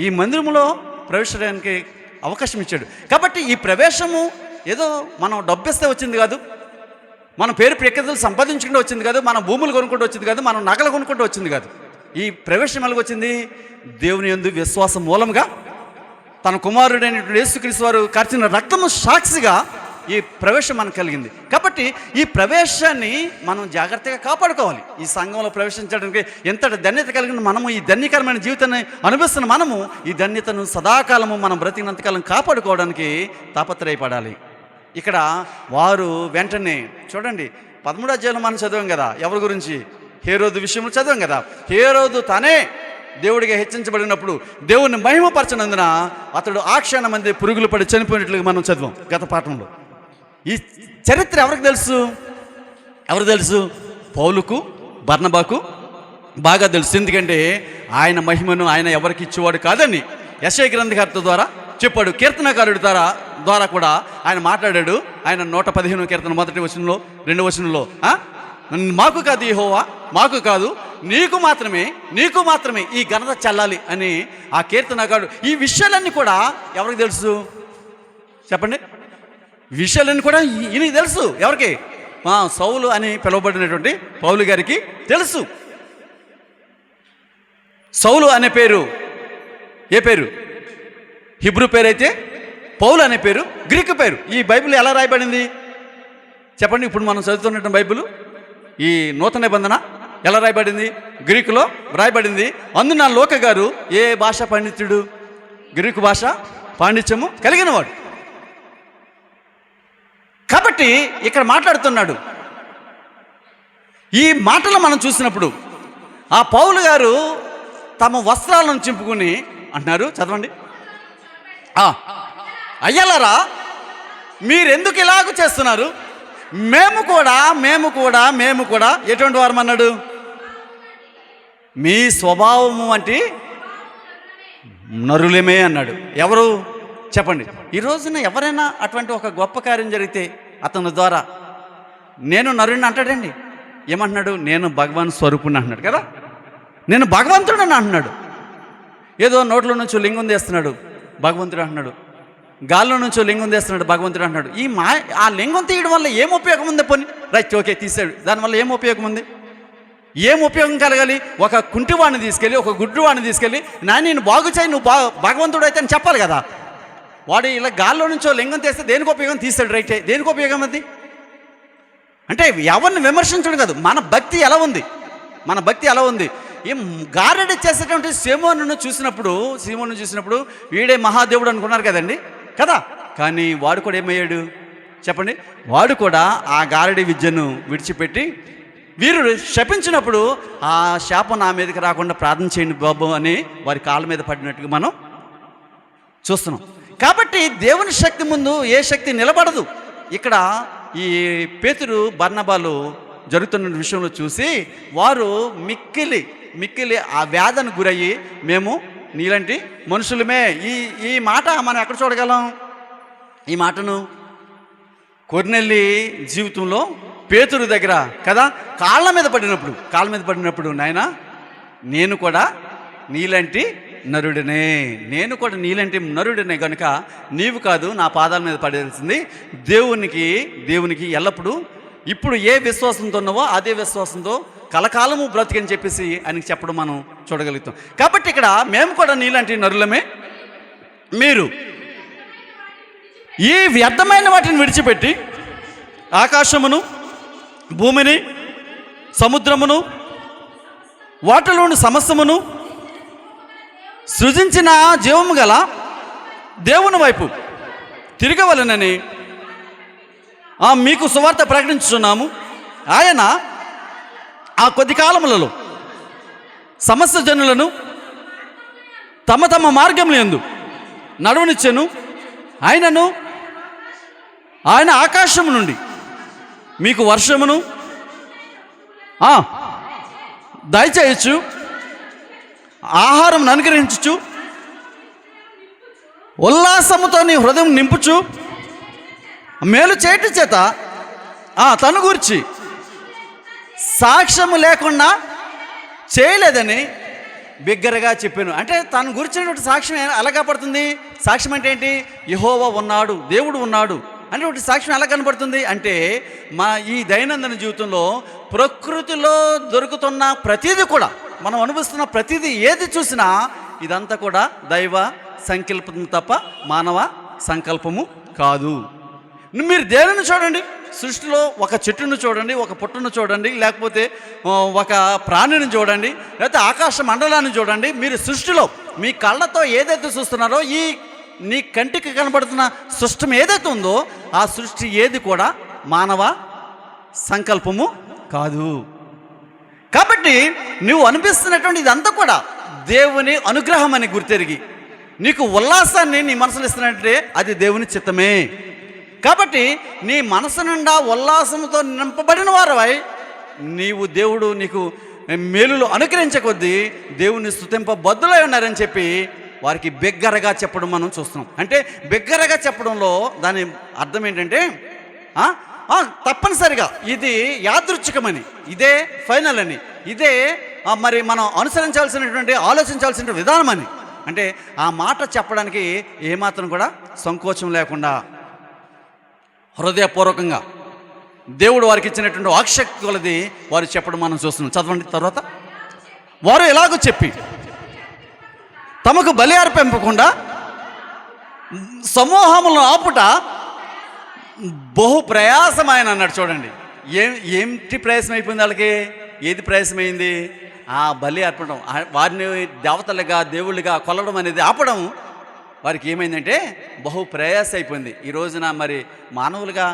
ఈ మందిరములో ప్రవేశించడానికి అవకాశం ఇచ్చాడు. కాబట్టి ఈ ప్రవేశము ఏదో మనం డబ్బిస్తే వచ్చింది కాదు, మన పేరు ప్రఖ్యాతులు సంపాదించుకుంటూ వచ్చింది కాదు, మన భూములు కొనుక్కుంటూ వచ్చింది కాదు, మనం నగలు కొనుక్కుంటూ వచ్చింది కాదు. ఈ ప్రవేశం ఎలాగ వచ్చింది? దేవుని యందు విశ్వాసం మూలంగా తన కుమారుడైనటువంటి యేసుక్రీస్తు వారు కార్చిన రక్తము సాక్షిగా ఈ ప్రవేశం మనకు కలిగింది. కాబట్టి ఈ ప్రవేశాన్ని మనం జాగ్రత్తగా కాపాడుకోవాలి. ఈ సంఘంలో ప్రవేశించడానికి ఎంతటి ధన్యత కలిగిన మనము, ఈ ధన్యకరమైన జీవితాన్ని అనుభవిస్తున్న మనము ఈ ధన్యతను సదాకాలము మనం బ్రతికినంతకాలం కాపాడుకోవడానికి తాపత్రయపడాలి. ఇక్కడ వారు వెంటనే చూడండి, 13వ అధ్యాయంలో మనం చదివాం కదా, ఎవరి గురించి? హేరోదు విషయంలో చదివాం కదా. హేరోదు తనే దేవుడిగా హెచ్చించబడినప్పుడు దేవుణ్ణి మహిమపరచనందున అతడు ఆ క్షణం మంది పురుగులు పడి చనిపోయినట్లుగా మనం చదివాం గత పాఠంలో. ఈ చరిత్ర ఎవరికి తెలుసు? పౌలుకు, బర్నబాకు బాగా తెలుసు. ఎందుకంటే ఆయన మహిమను ఆయన ఎవరికి ఇచ్చేవాడు కాదని యెషయా గ్రంథకర్త ద్వారా చెప్పాడు. కీర్తనకారుడి ద్వారా కూడా ఆయన మాట్లాడాడు. ఆయన 115వ కీర్తన 1వ వచనంలో 2వ వచనంలో, మాకు కాదు యెహోవా, మాకు కాదు, నీకు మాత్రమే ఈ ఘనత చెల్లాలి అని ఆ కీర్తనకారుడు. ఈ విషయాలన్నీ కూడా ఎవరికి తెలుసు చెప్పండి? విషయాలన్నీ కూడా ఈయనకి తెలుసు. ఎవరికి? సౌలు అని పిలువబడినటువంటి పౌలు గారికి తెలుసు. సౌలు అనే పేరు ఏ పేరు? హిబ్రూ పేరు అయితే పౌలు అనే పేరు గ్రీకు పేరు. ఈ బైబిల్ ఎలా రాయబడింది చెప్పండి? ఇప్పుడు మనం చదువుతున్నటువంటి బైబిల్ ఈ నూతన నిబంధన ఎలా రాయబడింది? గ్రీకులో రాయబడింది. అందున లోక గారు ఏ భాష పండితుడు? గ్రీకు భాష పాండిత్యము కలిగినవాడు. కాబట్టి ఇక్కడ మాట్లాడుతున్నాడు. ఈ మాటలు మనం చూసినప్పుడు ఆ పౌలు గారు తమ వస్త్రాలను చింపుకుని అంటున్నారు, చదవండి. అయ్యలారా, మీరెందుకు ఇలాగ చేస్తున్నారు? మేము కూడా ఎటువంటి వారం అన్నాడు? మీ స్వభావము వంటి నరులేమే అన్నాడు. ఎవరు చెప్పండి? ఈ రోజున ఎవరైనా అటువంటి ఒక గొప్ప కార్యం జరిగితే అతని ద్వారా నేను నరుని అంటాడండి. ఏమంటున్నాడు? నేను భగవాన్ స్వరూపుని అంటున్నాడు కదా, నేను భగవంతుడు అని అంటున్నాడు. ఏదో నోట్లో నుంచి లింగం తీస్తున్నాడు, భగవంతుడు అంటున్నాడు. గాల్లో నుంచి లింగం తీస్తున్నాడు, భగవంతుడు అంటున్నాడు. ఆ లింగం తీయడం వల్ల ఏం ఉపయోగం ఉంది? పోనీ రైట్, ఓకే, తీసాడు. దానివల్ల ఏం ఉపయోగం ఉంది? ఏం ఉపయోగం కలగాలి? ఒక కుంటివాడిని తీసుకెళ్ళి, ఒక గుడ్డివాడిని తీసుకెళ్ళి, నేను బాగు చేయి, నువ్వు భగవంతుడు అయితే అని చెప్పాలి కదా. వాడు ఇలా గాల్లో నుంచో లింగం తీస్తే దేనికి ఉపయోగం? తీస్తాడు, రైటే. దేనికి ఉపయోగం అది? అంటే ఎవరిని విమర్శించడం కాదు, మన భక్తి ఎలా ఉంది, మన భక్తి ఎలా ఉంది. ఏం గారడి చేసేటువంటి సీమోను చూసినప్పుడు వీడే మహాదేవుడు అనుకున్నారు కదండి కదా. కానీ వాడు కూడా ఏమయ్యాడు చెప్పండి? వాడు కూడా ఆ గారడి విద్యను విడిచిపెట్టి, వీరు శపించినప్పుడు ఆ శాపం నా మీదకి రాకుండా ప్రార్థన చేయండి బాబు అని వారి కాళ్ళ మీద పడినట్టుగా మనం చూస్తున్నాం. కాబట్టి దేవుని శక్తి ముందు ఏ శక్తి నిలబడదు. ఇక్కడ ఈ పేతురు బర్నబాలు జరుగుతున్న విషయంలో చూసి వారు మిక్కిలి ఆ వ్యాధిని గురయ్యి, మేము నీలాంటి మనుషులమే. ఈ మాట మనం ఎక్కడ చూడగలం? ఈ మాటను కొర్నెల్లి జీవితంలో పేతురు దగ్గర కదా, కాళ్ళ మీద పడినప్పుడు నాయనా నేను కూడా నీలాంటి నరుడినే కనుక నీవు కాదు నా పాదాల మీద పడాల్సింది. దేవునికి ఎల్లప్పుడూ ఇప్పుడు ఏ విశ్వాసంతో ఉన్నావో అదే విశ్వాసంతో కలకాలము బ్రతికని చెప్పేసి ఆయనకి చెప్పడం మనం చూడగలుగుతాం. కాబట్టి ఇక్కడ మేము కూడా నీలాంటి నరులమే. మీరు ఈ వ్యర్థమైన వాటిని విడిచిపెట్టి ఆకాశమును, భూమిని, సముద్రమును, వాటిలోని సమస్తమును సృజించిన జీవము గల దేవుని వైపు తిరగవలెనని మీకు సువార్త ప్రకటించుచున్నాము. ఆయన ఆ కొద్ది కాలములలో సమస్త జనులను తమ మార్గముల యందు నడవనిచ్చెను. ఆయన ఆకాశము నుండి మీకు వర్షమును దయచేయచ్చు, ఆహారం అనుగ్రహించచ్చు, ఉల్లాసముతో నీ హృదయం నింపుచు, మేలు చేయటం చేత తను గురించి సాక్ష్యము లేకుండా చేయలేదని బిగ్గరగా చెప్పాను. అంటే తను గురించినటువంటి సాక్ష్యం ఎలా కనపడుతుంది? సాక్ష్యం అంటే ఏంటి? యెహోవా ఉన్నాడు, దేవుడు ఉన్నాడు అనేటువంటి సాక్ష్యం ఎలా కనపడుతుంది అంటే, మా ఈ దైనందిన జీవితంలో ప్రకృతిలో దొరుకుతున్న ప్రతిదీ కూడా, మనం అనుభవిస్తున్న ప్రతిదీ ఏది చూసినా ఇదంతా కూడా దైవ సంకల్పం తప్ప మానవ సంకల్పము కాదు. మీరు దేనిని చూడండి, సృష్టిలో ఒక చెట్టును చూడండి, ఒక పుట్టను చూడండి, లేకపోతే ఒక ప్రాణిని చూడండి, లేకపోతే ఆకాశ మండలాన్ని చూడండి. మీరు సృష్టిలో మీ కళ్ళతో ఏదైతే చూస్తున్నారో, నీ కంటికి కనబడుతున్న సృష్టి ఏదైతే ఉందో ఆ సృష్టి ఏది కూడా మానవ సంకల్పము కాదు. కాబట్టి నువ్వు అనిపిస్తున్నటువంటి ఇదంతా కూడా దేవుని అనుగ్రహం అని గుర్తెరిగి నీకు ఉల్లాసాన్ని నీ మనసులో ఇస్తున్నట్టే అది దేవుని చిత్తమే. కాబట్టి నీ మనసు నిండా ఉల్లాసంతో నింపబడిన వారవై దేవుడు నీకు మేలులు అనుగ్రహించే కొద్దీ దేవుని స్తుతింపబద్దులై ఉన్నారని చెప్పి వారికి బిగ్గరగా చెప్పడం మనం చూస్తున్నాం. అంటే బిగ్గరగా చెప్పడంలో దాని అర్థం ఏంటంటే తప్పనిసరిగా ఇది యాదృచ్ఛికమని, ఇదే ఫైనల్ అని, ఇదే మరి మనం అనుసరించాల్సినటువంటి ఆలోచించాల్సిన విధానం అని. అంటే ఆ మాట చెప్పడానికి ఏమాత్రం కూడా సంకోచం లేకుండా హృదయపూర్వకంగా దేవుడు వారికి ఇచ్చినటువంటి వాక్శక్తి కొలది వారు చెప్పడం మనం చూస్తున్నాం. చదవండి తర్వాత. వారు ఎలాగో చెప్పి తమకు బలి అర్పింపకుండా సమూహములను ఆపుట బహు ప్రయాసమైన అన్నాడు. చూడండి, ఏంటి ప్రయాసం అయిపోయింది వాళ్ళకి? ఏది ప్రయాసమైంది? ఆ బలి అర్పడం, వారిని దేవతలుగా దేవుళ్ళుగా కొలవడం అనేది ఆపడం వారికి ఏమైందంటే బహు ప్రయాస అయిపోయింది. ఈ రోజున మరి మానవులుగా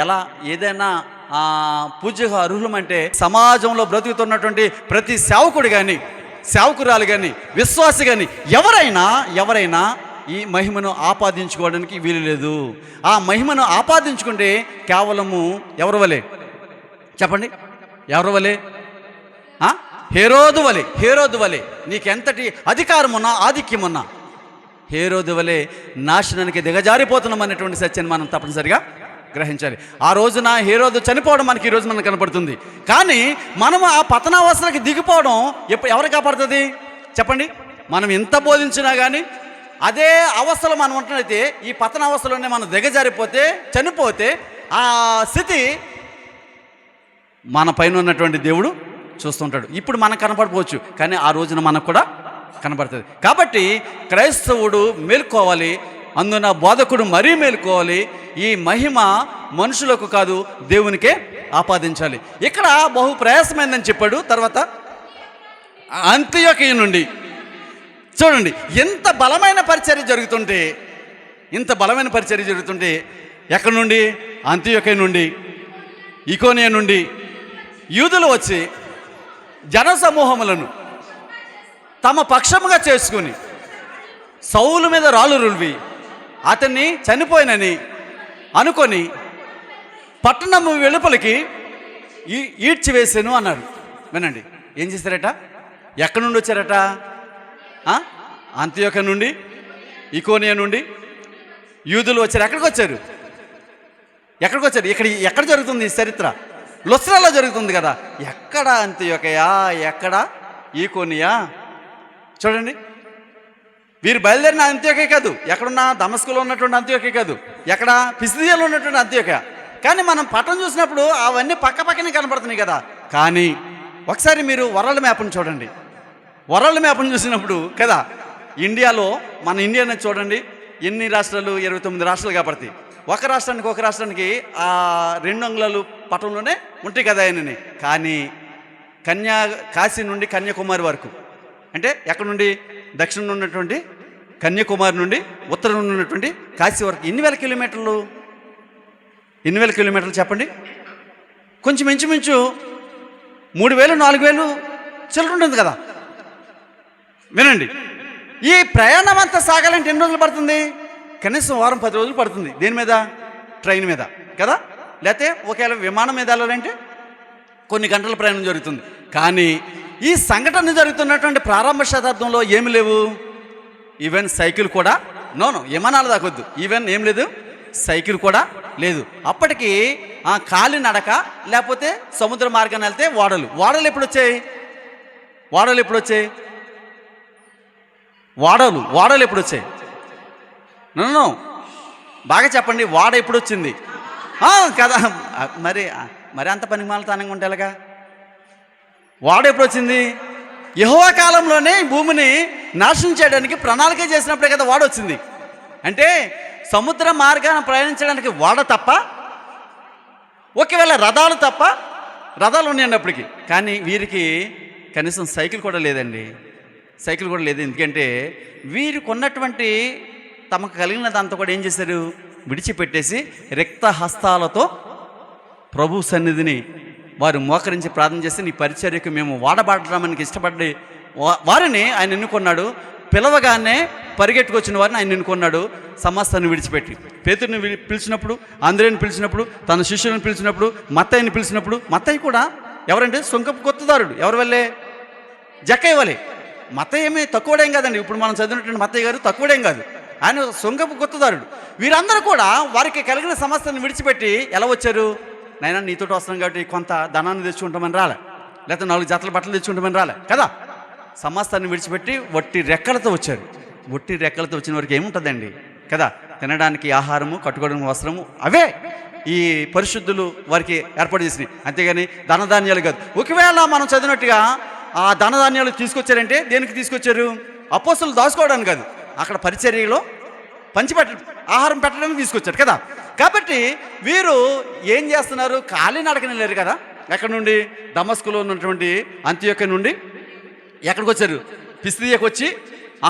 ఎలా ఏదైనా పూజ్యగా అర్హులమంటే సమాజంలో బ్రతుకుతున్నటువంటి ప్రతి సేవకుడు కానీ, సేవకురాలు కానీ, విశ్వాసి కానీ ఎవరైనా ఈ మహిమను ఆపాదించుకోవడానికి వీలు లేదు. ఆ మహిమను ఆపాదించుకుంటే కేవలము ఎవరి వలె చెప్పండి? ఎవరి వలె? హేరోదు వలె నీకెంతటి అధికారం ఉన్నా, ఆధిక్యం ఉన్నా, హేరోదు వలె నాశనానికి దిగజారిపోతున్నాం అనేటువంటి సత్యాన్ని మనం తప్పనిసరిగా గ్రహించాలి. ఆ రోజున హేరోదు చనిపోవడం మనకి ఈరోజు మనకు కనపడుతుంది. కానీ మనం ఆ పతనావస్థలకు దిగిపోవడం ఎవరు కాపాడుతుంది చెప్పండి? మనం ఎంత బోధించినా కానీ అదే అవస్థలో మనం ఉంటున్నైతే, ఈ పతన అవస్థలోనే మనం దిగజారిపోతే, చనిపోతే ఆ స్థితి మన పైన ఉన్నటువంటి దేవుడు చూస్తుంటాడు. ఇప్పుడు మనకు కనపడకపోవచ్చు, కానీ ఆ రోజున మనకు కూడా కనపడుతుంది. కాబట్టి క్రైస్తవుడు మేల్కోవాలి. అందున బోధకుడు మరీ మేలుకోవాలి. ఈ మహిమ మనుషులకు కాదు, దేవునికే ఆపాదించాలి. ఇక్కడ బహు ప్రయాసమైందని చెప్పాడు. తర్వాత అంత్యోకయ నుండి చూడండి, ఎంత బలమైన పరిచర్య జరుగుతుంటే, ఎక్కడి నుండి? అంత్యోకయ నుండి, ఇకోనియ నుండి యూదులు వచ్చి జనసమూహములను తమ పక్షముగా చేసుకుని సౌలు మీద రాళ్ళు రుల్వి అతన్ని చనిపోయినని అనుకొని పట్టణము వెలుపలికి ఈడ్చివేసాను అన్నారు. వినండి, ఏం చేశారట? ఎక్కడి నుండి వచ్చారట? అంత్యోకయ నుండి, ఇకోనియ నుండి యూదులు వచ్చారు. ఎక్కడికి వచ్చారు? ఎక్కడ జరుగుతుంది ఈ చరిత్ర? లుస్త్రాలో జరుగుతుంది కదా. ఎక్కడ అంత్యోకయ, ఎక్కడ ఈకోనియా? చూడండి, వీరు బయలుదేరిన అంత్యోకయ కాదు, ఎక్కడున్నా దమస్కులో ఉన్నటువంటి అంత్యోకయ కాదు, ఎక్కడ పిసిదియాలో ఉన్నటువంటి అంత్యోకయ. కానీ మనం పట్టణం చూసినప్పుడు అవన్నీ పక్కనే కనపడుతున్నాయి కదా. కానీ ఒకసారి మీరు వరల్డ్ మ్యాప్ని చూడండి. వరల్డ్ మ్యాప్ని చూసినప్పుడు కదా, ఇండియాలో మన ఇండియాని చూడండి, ఎన్ని రాష్ట్రాలు? 29 రాష్ట్రాలు కాబట్టి ఒక రాష్ట్రానికి 2 అంగుళాలు పట్టణంలోనే ఉంటాయి కదా ఆయనని. కానీ కాశీ నుండి కన్యాకుమారి వరకు, అంటే ఎక్కడ నుండి? దక్షిణం ఉన్నటువంటి కన్యాకుమారి నుండి ఉత్తరం ఉన్నటువంటి కాశీ వరకు ఎన్ని వేల కిలోమీటర్లు? చెప్పండి. కొంచెం ఇంచుమించు 3,000-4,000 చిల్లర ఉంటుంది కదా. వినండి, ఈ ప్రయాణం అంతా సాగాలంటే ఎన్ని రోజులు పడుతుంది? కనీసం వారం 10 రోజులు పడుతుంది. దేని మీద? ట్రైన్ మీద కదా. లేకపోతే ఒకవేళ విమానం మీద వెళ్ళాలంటే కొన్ని గంటల ప్రయాణం జరుగుతుంది. కానీ ఈ సంఘటన జరుగుతున్నటువంటి ప్రారంభ శతాబ్దంలో ఏమి లేవు. ఈవెన్ సైకిల్ కూడా విమానాలు దాకొద్దు, ఈవెన్ ఏం లేదు, సైకిల్ కూడా లేదు. అప్పటికి కాలినడక లేకపోతే సముద్ర మార్గాన్ని వెళ్తే ఓడలు ఎప్పుడు వచ్చాయి? ఓడలు ఎప్పుడు వచ్చాయి? బాగా చెప్పండి, వాడ ఎప్పుడు వచ్చింది కదా. మరి అంత పనిమాలతనంగా ఉంటేలాగా? వాడ ఎప్పుడు వచ్చింది? యెహోవా కాలంలోనే భూమిని నాశనం చేయడానికి ప్రణాళిక చేసినప్పుడే కదా వాడ వచ్చింది. అంటే సముద్ర మార్గాన ప్రయాణించడానికి వాడ తప్ప, ఒకవేళ రథాలు ఉన్నాయన్నప్పటికీ. కానీ వీరికి కనీసం సైకిల్ కూడా లేదండి. ఎందుకంటే వీరికి ఉన్నటువంటి తమకు కలిగినదంతా కూడా ఏం చేశారు? విడిచిపెట్టేసి రిక్త హస్తాలతో ప్రభు సన్నిధిని వారు మోకరించి ప్రార్థన చేసి, నీ పరిచర్యకు మేము వాడబాడడానికి ఇష్టపడి వారిని ఆయన ఎన్నుకున్నాడు. పిలవగానే పరిగెట్టుకొచ్చిన వారిని ఆయన ఎన్నుకున్నాడు. సమస్తాన్ని విడిచిపెట్టి పేతురుని పిలిచినప్పుడు, ఆంద్రేయుని పిలిచినప్పుడు, తన శిష్యులను పిలిచినప్పుడు, మత్తయిని పిలిచినప్పుడు, మత్తయి కూడా ఎవరంటే సుంకపు గుత్తదారుడు. ఎవరి వల్లే? జక్కయ్య వలే. మత్తయి ఏమీ తక్కువడేం కాదండి. ఇప్పుడు మనం చదివినటువంటి మత్తయ్య గారు తక్కువడేం కాదు, ఆయన సుంకపు గుత్తదారుడు. వీరందరూ కూడా వారికి కలిగిన సమస్యను విడిచిపెట్టి ఎలా వచ్చారు? నైనా నీతో వస్తున్నాం కాబట్టి కొంత ధనాన్ని తెచ్చుకుంటామని రాలే, లేకపోతే 4 జతల బట్టలు తెచ్చుకుంటామని రాలే కదా. సమస్తాన్ని విడిచిపెట్టి వట్టి రెక్కలతో వచ్చారు. వట్టి రెక్కలతో వచ్చిన వారికి ఏముంటుందండి కదా? తినడానికి ఆహారము, కట్టుకోవడానికి వస్త్రము, అవే ఈ పరిశుద్ధులు వారికి ఏర్పాటు చేసినాయి. అంతేగాని ధనధాన్యాలు కాదు. ఒకవేళ మనం చదివినట్టుగా ఆ ధనధాన్యాలు తీసుకొచ్చారంటే దేనికి తీసుకొచ్చారు? అపోస్తలులు దాచుకోవడానికి కాదు, అక్కడ పరిచర్యలో ఆహారం పెట్టడానికి తీసుకొచ్చారు కదా. కాబట్టి వీరు ఏం చేస్తున్నారు? కాలినడకని లేరు కదా. ఎక్కడి నుండి? దమస్కులో ఉన్నటువంటి అంత్యోకయ నుండి ఎక్కడికి వచ్చారు? పిసిదియాకి వచ్చి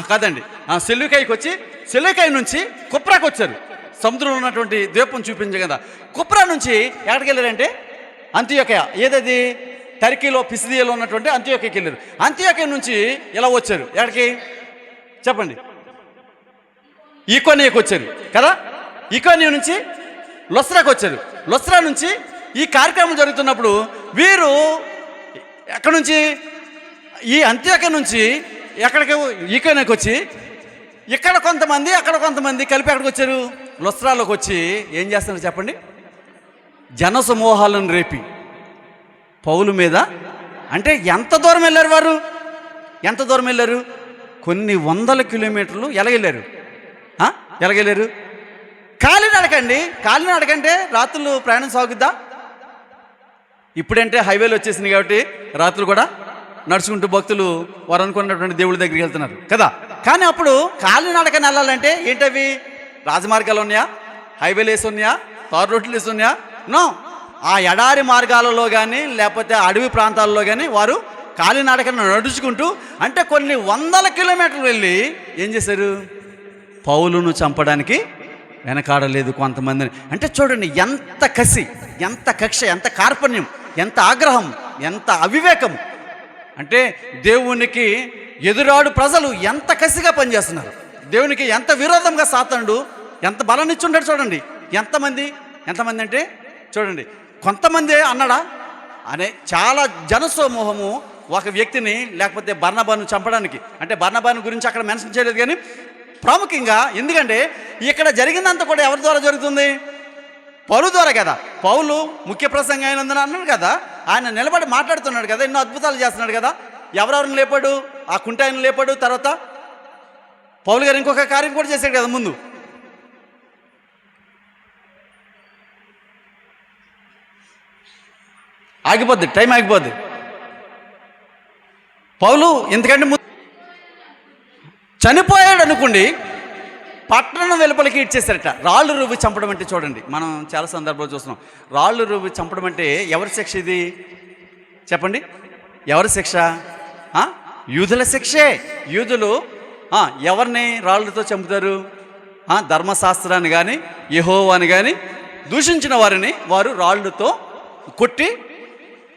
కాదండి, సెలూకాయికి వచ్చి, సెలూకాయ నుంచి కుప్రాకి వచ్చారు. సముద్రంలో ఉన్నటువంటి ద్వీపం చూపించే కదా. కుప్రా నుంచి ఎక్కడికి వెళ్ళారంటే అంత్యోకయ, ఏదది టర్కీలో పిసిదియాలో ఉన్నటువంటి అంత్యోకయకి వెళ్ళారు. అంత్యోకయ నుంచి ఎలా వచ్చారు? ఎక్కడికి చెప్పండి? ఈకోనియాకి వచ్చారు కదా. ఈకోనియా నుంచి లుస్త్రాకి వచ్చారు. లుస్త్రా నుంచి ఈ కార్యక్రమం జరుగుతున్నప్పుడు వీరు ఎక్కడి నుంచి? ఈ అంత్యోకయ నుంచి ఎక్కడికి? ఈకోనియాకి వచ్చి ఇక్కడ కొంతమంది, అక్కడ కొంతమంది కలిపి ఎక్కడికి వచ్చారు? లుస్త్రాలోకి వచ్చి ఏం చేస్తున్నారు చెప్పండి? జనసమూహాలను రేపి పౌలు మీద, అంటే ఎంత దూరం వెళ్ళారు వారు? ఎంత దూరం వెళ్ళారు? కొన్ని వందల కిలోమీటర్లు ఎలాగెళ్ళారు? కాలినడకండి. కాలినడకంటే రాత్రులు ప్రయాణం సాగుద్దా? ఇప్పుడంటే హైవేలు వచ్చేసింది కాబట్టి రాత్రులు కూడా నడుచుకుంటూ భక్తులు వారు అనుకున్నటువంటి దేవుడి దగ్గరికి వెళ్తున్నారు కదా. కానీ అప్పుడు కాలినడకని వెళ్ళాలంటే ఏంటవి? రాజమార్గాలు ఉన్నాయా? హైవేలు వేసి ఉన్నాయా? తారు రోడ్లు వేసి ఉన్నాయా? నో. ఆ ఎడారి మార్గాలలో కానీ లేకపోతే అడవి ప్రాంతాల్లో కానీ వారు కాలినడకన నడుచుకుంటూ, అంటే కొన్ని వందల కిలోమీటర్లు వెళ్ళి ఏం చేశారు? పౌలును చంపడానికి వెనకాడలేదు కొంతమందిని. అంటే చూడండి, ఎంత కసి, ఎంత కక్ష, ఎంత కార్పణ్యం, ఎంత ఆగ్రహం, ఎంత అవివేకం. అంటే దేవునికి ఎదురాడు ప్రజలు ఎంత కసిగా పనిచేస్తున్నారు, దేవునికి ఎంత విరోధంగా సాతానుడు ఎంత బలాన్నిచ్చుంటాడు. చూడండి ఎంతమంది అంటే చూడండి, కొంతమంది అన్నాడా అనే చాలా జనసమూహము ఒక వ్యక్తిని లేకపోతే బర్నబాను చంపడానికి, అంటే బర్నబాను గురించి అక్కడ మెన్షన్ చేయలేదు కానీ ప్రాముఖ్యంగా, ఎందుకంటే ఇక్కడ జరిగిందంతా కూడా ఎవరి ద్వారా జరుగుతుంది? పౌలు ద్వారా కదా. పౌలు ముఖ్య ప్రసంగం అయినందున అన్నాడు కదా, ఆయన నిలబడి మాట్లాడుతున్నాడు కదా, ఎన్నో అద్భుతాలు చేస్తున్నాడు కదా. ఎవరెవరిని లేపాడు? ఆ కుంటాయని లేపాడు. తర్వాత పౌలు గారు ఇంకొక కార్యం కూడా చేశాడు కదా ముందు. ఆగిపోద్ది, టైం ఆగిపోద్ది. పౌలు ఎందుకంటే చనిపోయాడు అనుకోండి, పట్టణం వెలుపలికి ఇచ్చేసారట. రాళ్ళు రువ్వి చంపడం అంటే చూడండి, మనం చాలా సందర్భాలు చూస్తున్నాం. రాళ్ళు రువ్వి చంపడం అంటే ఎవరి శిక్ష ఇది చెప్పండి? ఎవరి శిక్ష? యూదుల శిక్షే. యూదులు ఎవరిని రాళ్ళతో చంపుతారు? ధర్మశాస్త్రాన్ని కానీ యెహోవాని కానీ దూషించిన వారిని వారు రాళ్ళతో కొట్టి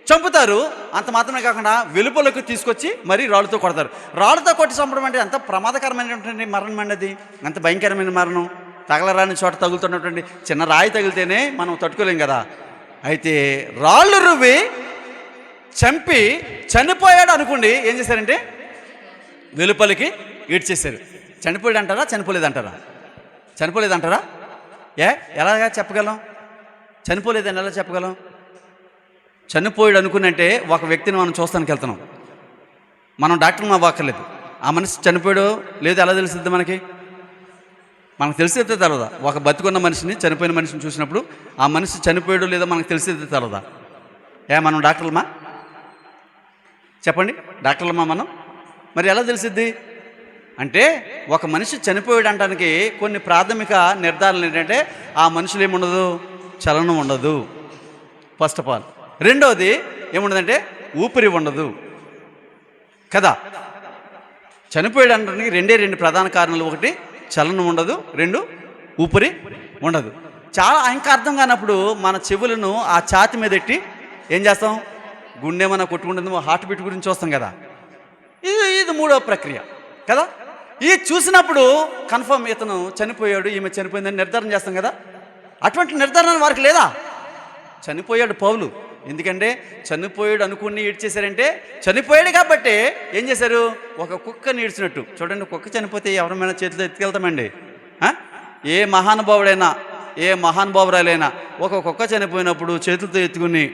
చంపుతారు. అంత మాత్రమే కాకుండా వెలుపలకు తీసుకొచ్చి మరీ రాళ్ళతో కొడతారు. రాళ్ళతో కొట్టి చంపడం అంటే ఎంత ప్రమాదకరమైనటువంటి మరణం అండి. అది ఎంత భయంకరమైన మరణం. తగలరాని చోట తగులుతున్నటువంటి చిన్న రాయి తగిలితేనే మనం తట్టుకోలేం కదా. అయితే రాళ్ళు రువ్వి చంపి చనిపోయాడు అనుకోండి, ఏం చేశారంటే వెలుపలికి ఈడ్చేశారు. చనిపోయాడు అంటారా? చనిపోలేదంటారా? చనిపోలేదంటారా? ఎలాగా చెప్పగలం? చనిపోలేదని ఎలా చెప్పగలం? చనిపోయాడు అనుకున్నంటే ఒక వ్యక్తిని మనం చూస్తానికి వెళ్తున్నాం, మనం డాక్టర్ని అవ్వక్కర్లేదు. ఆ మనిషి చనిపోయాడో లేదో ఎలా తెలిసిద్ది మనకి? మనకు తెలిసేదే తెలదా? ఒక బతికున్న మనిషిని, చనిపోయిన మనిషిని చూసినప్పుడు ఆ మనిషి చనిపోయాడో లేదో మనకు తెలిసేదే తెలదా? మనం డాక్టర్లమా? చెప్పండి, డాక్టర్లమా మనం? మరి ఎలా తెలిసిద్ది అంటే, ఒక మనిషి చనిపోయాడు అనడానికి కొన్ని ప్రాథమిక నిర్ధారణలు ఏంటంటే, ఆ మనుషులు ఏముండదు? చలనం ఉండదు ఫస్ట్ ఆఫ్ ఆల్. రెండోది ఏముండదంటే ఊపిరి ఉండదు కదా. చనిపోయాడు అనడానికి రెండు ప్రధాన కారణాలు. ఒకటి చలనం ఉండదు, రెండు ఊపిరి ఉండదు. చాలా ఇంకా అర్థం కానప్పుడు మన చెవులను ఆ ఛాతి మీద ఎట్టి ఏం చేస్తాం? గుండె ఏమైనా కొట్టుకుంటుందో హార్ట్ బీట్ గురించి చూస్తాం కదా. ఇది మూడో ప్రక్రియ కదా. ఇది చూసినప్పుడు కన్ఫర్మ్ ఇతను చనిపోయాడు, ఈమె చనిపోయిందని నిర్ధారణ చేస్తాం కదా. అటువంటి నిర్ధారణ వారికి లేదా? చనిపోయాడు పౌలు. ఎందుకంటే చనిపోయాడు అనుకుని ఈడ్చేశారంటే చనిపోయాడు కాబట్టి ఏం చేశారు? ఒక కుక్కని ఈడ్చినట్టు. చూడండి, కుక్క చనిపోతే ఎవరైనా చేతిలో ఎత్తుకెళ్తామండి? ఏ మహానుభావుడైనా, ఏ మహానుభావురాలైనా ఒక కుక్క చనిపోయినప్పుడు చేతులతో ఎత్తుకుని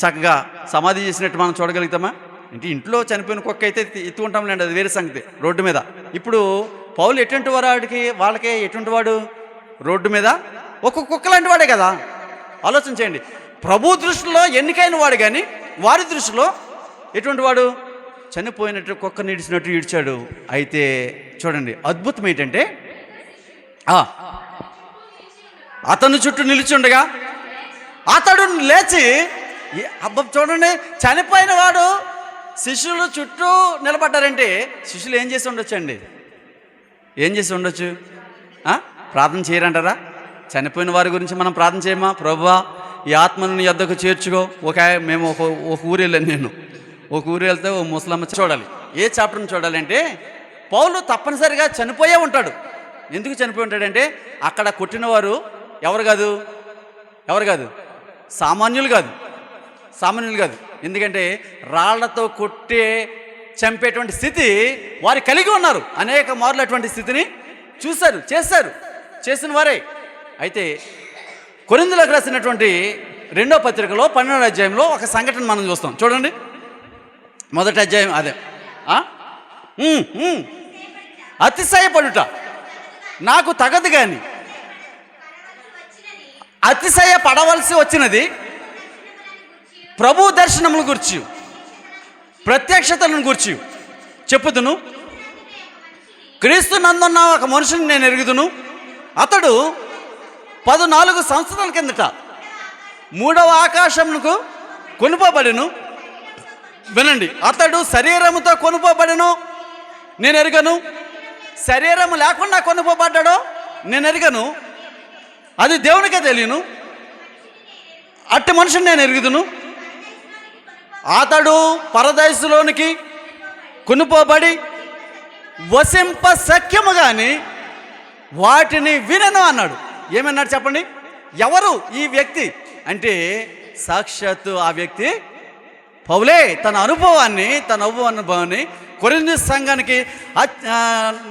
చక్కగా సమాధి చేసినట్టు మనం చూడగలుగుతామా? ఇంట్లో చనిపోయిన కుక్క అయితే ఎత్తుకుంటాంలేండి, అది వేరే సంగతి. రోడ్డు మీద ఇప్పుడు పౌలు ఎటువంటి వాళ్ళకే ఎటువంటి వాడు? రోడ్డు మీద ఒక కుక్క లాంటి వాడే కదా. ఆలోచన చేయండి. ప్రభు దృష్టిలో ఎన్నికైన వాడు, కానీ వారి దృష్టిలో ఎటువంటి వాడు? చనిపోయినట్టు కుక్క నీడిచినట్టు ఈడ్చాడు. అయితే చూడండి, అద్భుతం ఏంటంటే అతను చుట్టూ నిలిచి ఉండగా అతడు లేచి చూడండి, చనిపోయిన వాడు శిష్యులు చుట్టూ నిలబడ్డారంటే శిష్యులు ఏం చేసి ఉండొచ్చు అండి? ఏం చేసి ఉండొచ్చు? ప్రార్థన చేయరంటారా? చనిపోయిన వారి గురించి మనం ప్రార్థన చేయమా? ప్రభువా, ఈ ఆత్మను నీ యొద్దకు చేర్చుకో. మేము ఒక ఊరు వెళ్ళాను. నేను ఒక ఊరు వెళ్తే ఓ ముసలమ్మ చూడాలి. ఏ చాప్టర్ని చూడాలి అంటే, పౌలు తప్పనిసరిగా చనిపోయే ఉంటాడు. ఎందుకు చనిపోయి ఉంటాడంటే, అక్కడ కొట్టినవారు ఎవరు కాదు? సామాన్యులు కాదు. ఎందుకంటే రాళ్లతో కొట్టే చంపేటువంటి స్థితి వారు కలిగి ఉన్నారు. అనేక మార్లు అటువంటి స్థితిని చేసిన వారే. అయితే కొరింథీయులకు రాసినటువంటి 2వ పత్రికలో 12వ అధ్యాయంలో ఒక సంఘటన మనం చూస్తాం. చూడండి, మొదటి అధ్యాయం అదే. అతిశయపడుట నాకు తగదు, కానీ అతిశయ పడవలసి వచ్చినది ప్రభు దర్శనముల గురించి, ప్రత్యక్షతలను గురించి చెప్పుదును. క్రీస్తు నందున్న ఒక మనుషుని నేను ఎరుగుదును, అతడు 14 సంవత్సరాల కిందట 3వ ఆకాశమునకు కొనుపోబడెను. వినండి, అతడు శరీరముతో కొనుపోబడెను, నేను ఎరుగను. శరీరము లేకుండా కొనుపోబడ్డాడో నేను ఎరుగను, అది దేవునికే తెలియను. అట్టి మనుషుని నేను ఎరుగుదును. అతడు పరదేశంలోనికి కొనుపోబడి వసింప సఖ్యము కానీ వాటిని వినను అన్నాడు. ఏమన్నాడు చెప్పండి? ఎవరు ఈ వ్యక్తి అంటే సాక్షాత్తు ఆ వ్యక్తి పౌలే. తన అనుభవాన్ని కొరింథీ సంఘానికి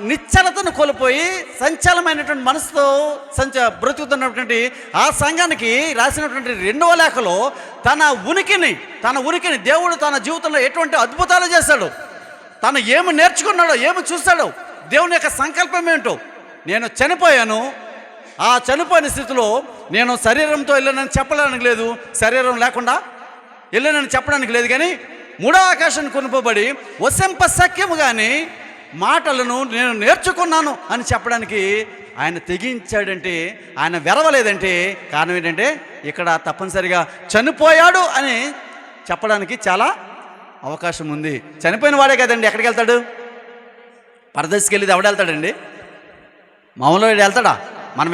నిశ్చలతను కోల్పోయి సంచలమైనటువంటి మనసుతో బ్రతుకుతున్నటువంటి ఆ సంఘానికి రాసినటువంటి 2వ లేఖలో తన ఉనికిని దేవుడు తన జీవితంలో ఎటువంటి అద్భుతాలు చేశాడు, తను ఏమి నేర్చుకున్నాడో, ఏమి చూశాడో, దేవుని యొక్క సంకల్పం ఏంటో. నేను చనిపోయాను, ఆ చనిపోయిన స్థితిలో నేను శరీరంతో వెళ్ళానని చెప్పడానికి లేదు, శరీరం లేకుండా వెళ్ళానని చెప్పడానికి లేదు, కానీ 3వ ఆకాశాన్ని కొనుపోబడి వసింప సఖ్యము కానీ మాటలను నేను నేర్చుకున్నాను అని చెప్పడానికి ఆయన తెగించాడంటే, ఆయన వెరవలేదంటే కారణం ఏంటంటే ఇక్కడ తప్పనిసరిగా చనిపోయాడు అని చెప్పడానికి చాలా అవకాశం ఉంది. చనిపోయిన వాడే కదండి ఎక్కడికి వెళ్తాడు? పరదేశికి వెళ్ళేది ఎవడు వెళ్తాడండి? మామూలుగా వెళ్తాడా? మనం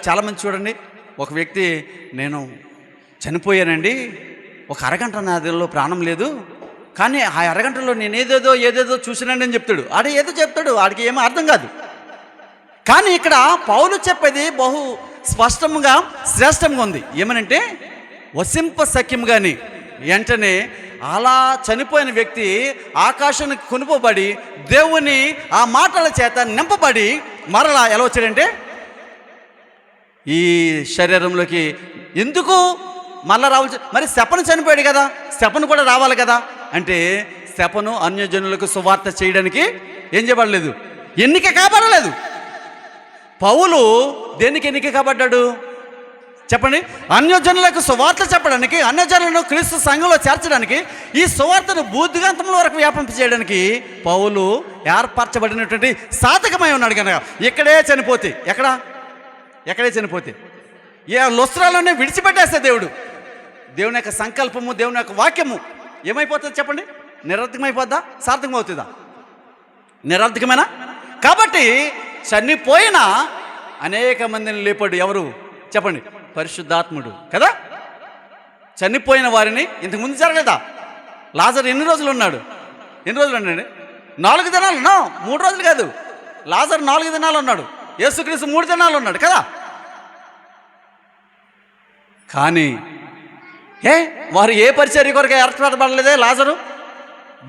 చాలామంది చూడండి, ఒక వ్యక్తి నేను చనిపోయానండి, ఒక అరగంట నాదిలో ప్రాణం లేదు, కానీ ఆ అరగంటలో నేను ఏదేదో చూసినండి అని చెప్తాడు. ఏదో చెప్తాడు, ఆడికి ఏమో అర్థం కాదు. కానీ ఇక్కడ పౌలు చెప్పేది బహు స్పష్టంగా శ్రేష్టంగా ఉంది. ఏమనంటే వసింప సఖ్యం కానీ వెంటనే అలా చనిపోయిన వ్యక్తి ఆకాశానికి కొనుపోబడి దేవుని ఆ మాటల చేత నింపబడి మరలా ఎలా వచ్చాడంటే ఈ శరీరంలోకి. ఎందుకు మళ్ళా రావాలి? మరి శపను చనిపోయాడు కదా, శపను కూడా రావాలి కదా అంటే శపను అన్యజనులకు సువార్త చేయడానికి ఏం చేయబడలేదు, ఎన్నిక కాబడలేదు. పౌలు దేనికి ఎన్నిక కాబడ్డాడు చెప్పండి? అన్యజనులకు సువార్త చెప్పడానికి, అన్యజనులను క్రీస్తు సంఘంలో చేర్చడానికి, ఈ సువార్తను బూద్ధిగంతముల వరకు వ్యాపింప చేయడానికి పౌలు ఏర్పరచబడినటువంటి సాధకమై ఉన్నాడు. కనుక ఇక్కడే చనిపోతే ఎక్కడే చనిపోతే ఏ లుస్త్రాలోనే విడిచిపెట్టేస్తే దేవుని యొక్క సంకల్పము, దేవుని యొక్క వాక్యము ఏమైపోతుంది చెప్పండి? నిరర్థకమైపోద్దా? సార్థకమవుతుందా? నిరర్థకమేనా? కాబట్టి చనిపోయిన అనేక మందిని లేపాడు. ఎవరు చెప్పండి? పరిశుద్ధాత్ముడు కదా. చనిపోయిన వారిని ఇంతకుముందు జరగలేదా? లాజరు ఎన్ని రోజులు ఉన్నాడు? ఎన్ని రోజులు ఉన్నాడు? 4 దినాలు. 3 రోజులు కాదు, లాజరు 4 దినాలు ఉన్నాడు, యేసుక్రీస్తు 3 దినాలు ఉన్నాడు కదా. కానీ వారు ఏ పరిచర్య కొరకు ఏర్పడబడలేదే? లాజరు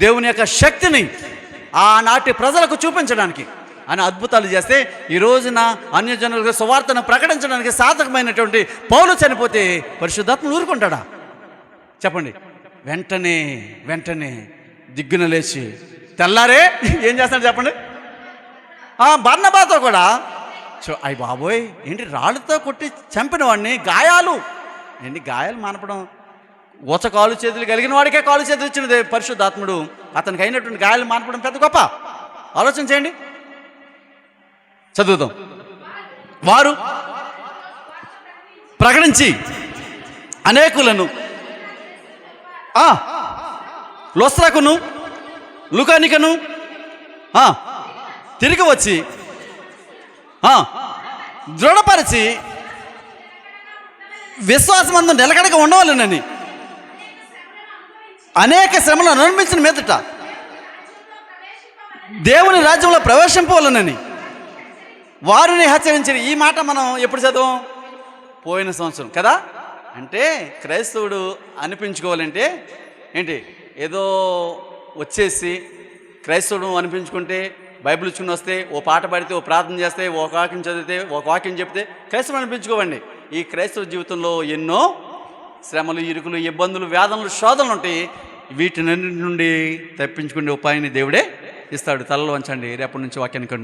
దేవుని యొక్క శక్తిని ఆనాటి ప్రజలకు చూపించడానికి అని అద్భుతాలు చేస్తే ఈ రోజున అన్యజనులకు సువార్తను ప్రకటించడానికి సాధకమైనటువంటి పౌలు చనిపోతే పరిశుద్ధాత్మ ఊరుకుంటాడా చెప్పండి? వెంటనే దిగ్గున లేచి తెల్లారే ఏం చేస్తాడు చెప్పండి? బర్నబాతో కూడా అయ్య బాబోయ్ ఏంటి రాళ్ళతో కొట్టి చంపిన వాడిని గాయాలు మానపడం, ఊచ కాలు చేతులు కలిగిన వాడికే కాలు చేతులు ఇచ్చినది పరిశుద్ధాత్ముడు. అతనికి అయినటువంటి గాయాలు మానపడం పెద్ద గొప్ప. ఆలోచన చేయండి, చదువుదాం. వారు ప్రకటించి అనేకులను లుస్త్రాకును లుకానికను తిరిగి వచ్చి దృఢపరిచి విశ్వాసమందు నిలకడగా ఉండవాలనని అనేక శ్రమలు అనుభవించిన మీదట దేవుని రాజ్యంలో ప్రవేశింపవాలనని వారిని హెచ్చరించారు. ఈ మాట మనం ఎప్పుడు చదవం? పోయిన సంవత్సరం కదా. అంటే క్రైస్తవుడు అనిపించుకోవాలంటే ఏంటి? ఏదో వచ్చేసి క్రైస్తవుడు అనిపించుకుంటే బైబిల్ ఇచ్చుకుని వస్తే, ఓ పాట పాడితే, ఓ ప్రార్థన చేస్తే, ఒక వాక్యం చదివితే, ఒక వాక్యం చెప్తే క్రైస్తవుడు అనిపించుకోవండి. ఈ క్రైస్తవ జీవితంలో ఎన్నో శ్రమలు, ఇరుకులు, ఇబ్బందులు, వేదనలు, శోధనలు ఉంటాయి. వీటినన్నిటి నుండి తప్పించుకునే ఉపాయాన్ని దేవుడే ఇస్తాడు. తలలో వంచండి, రేపటి నుంచి వాక్యాన్ని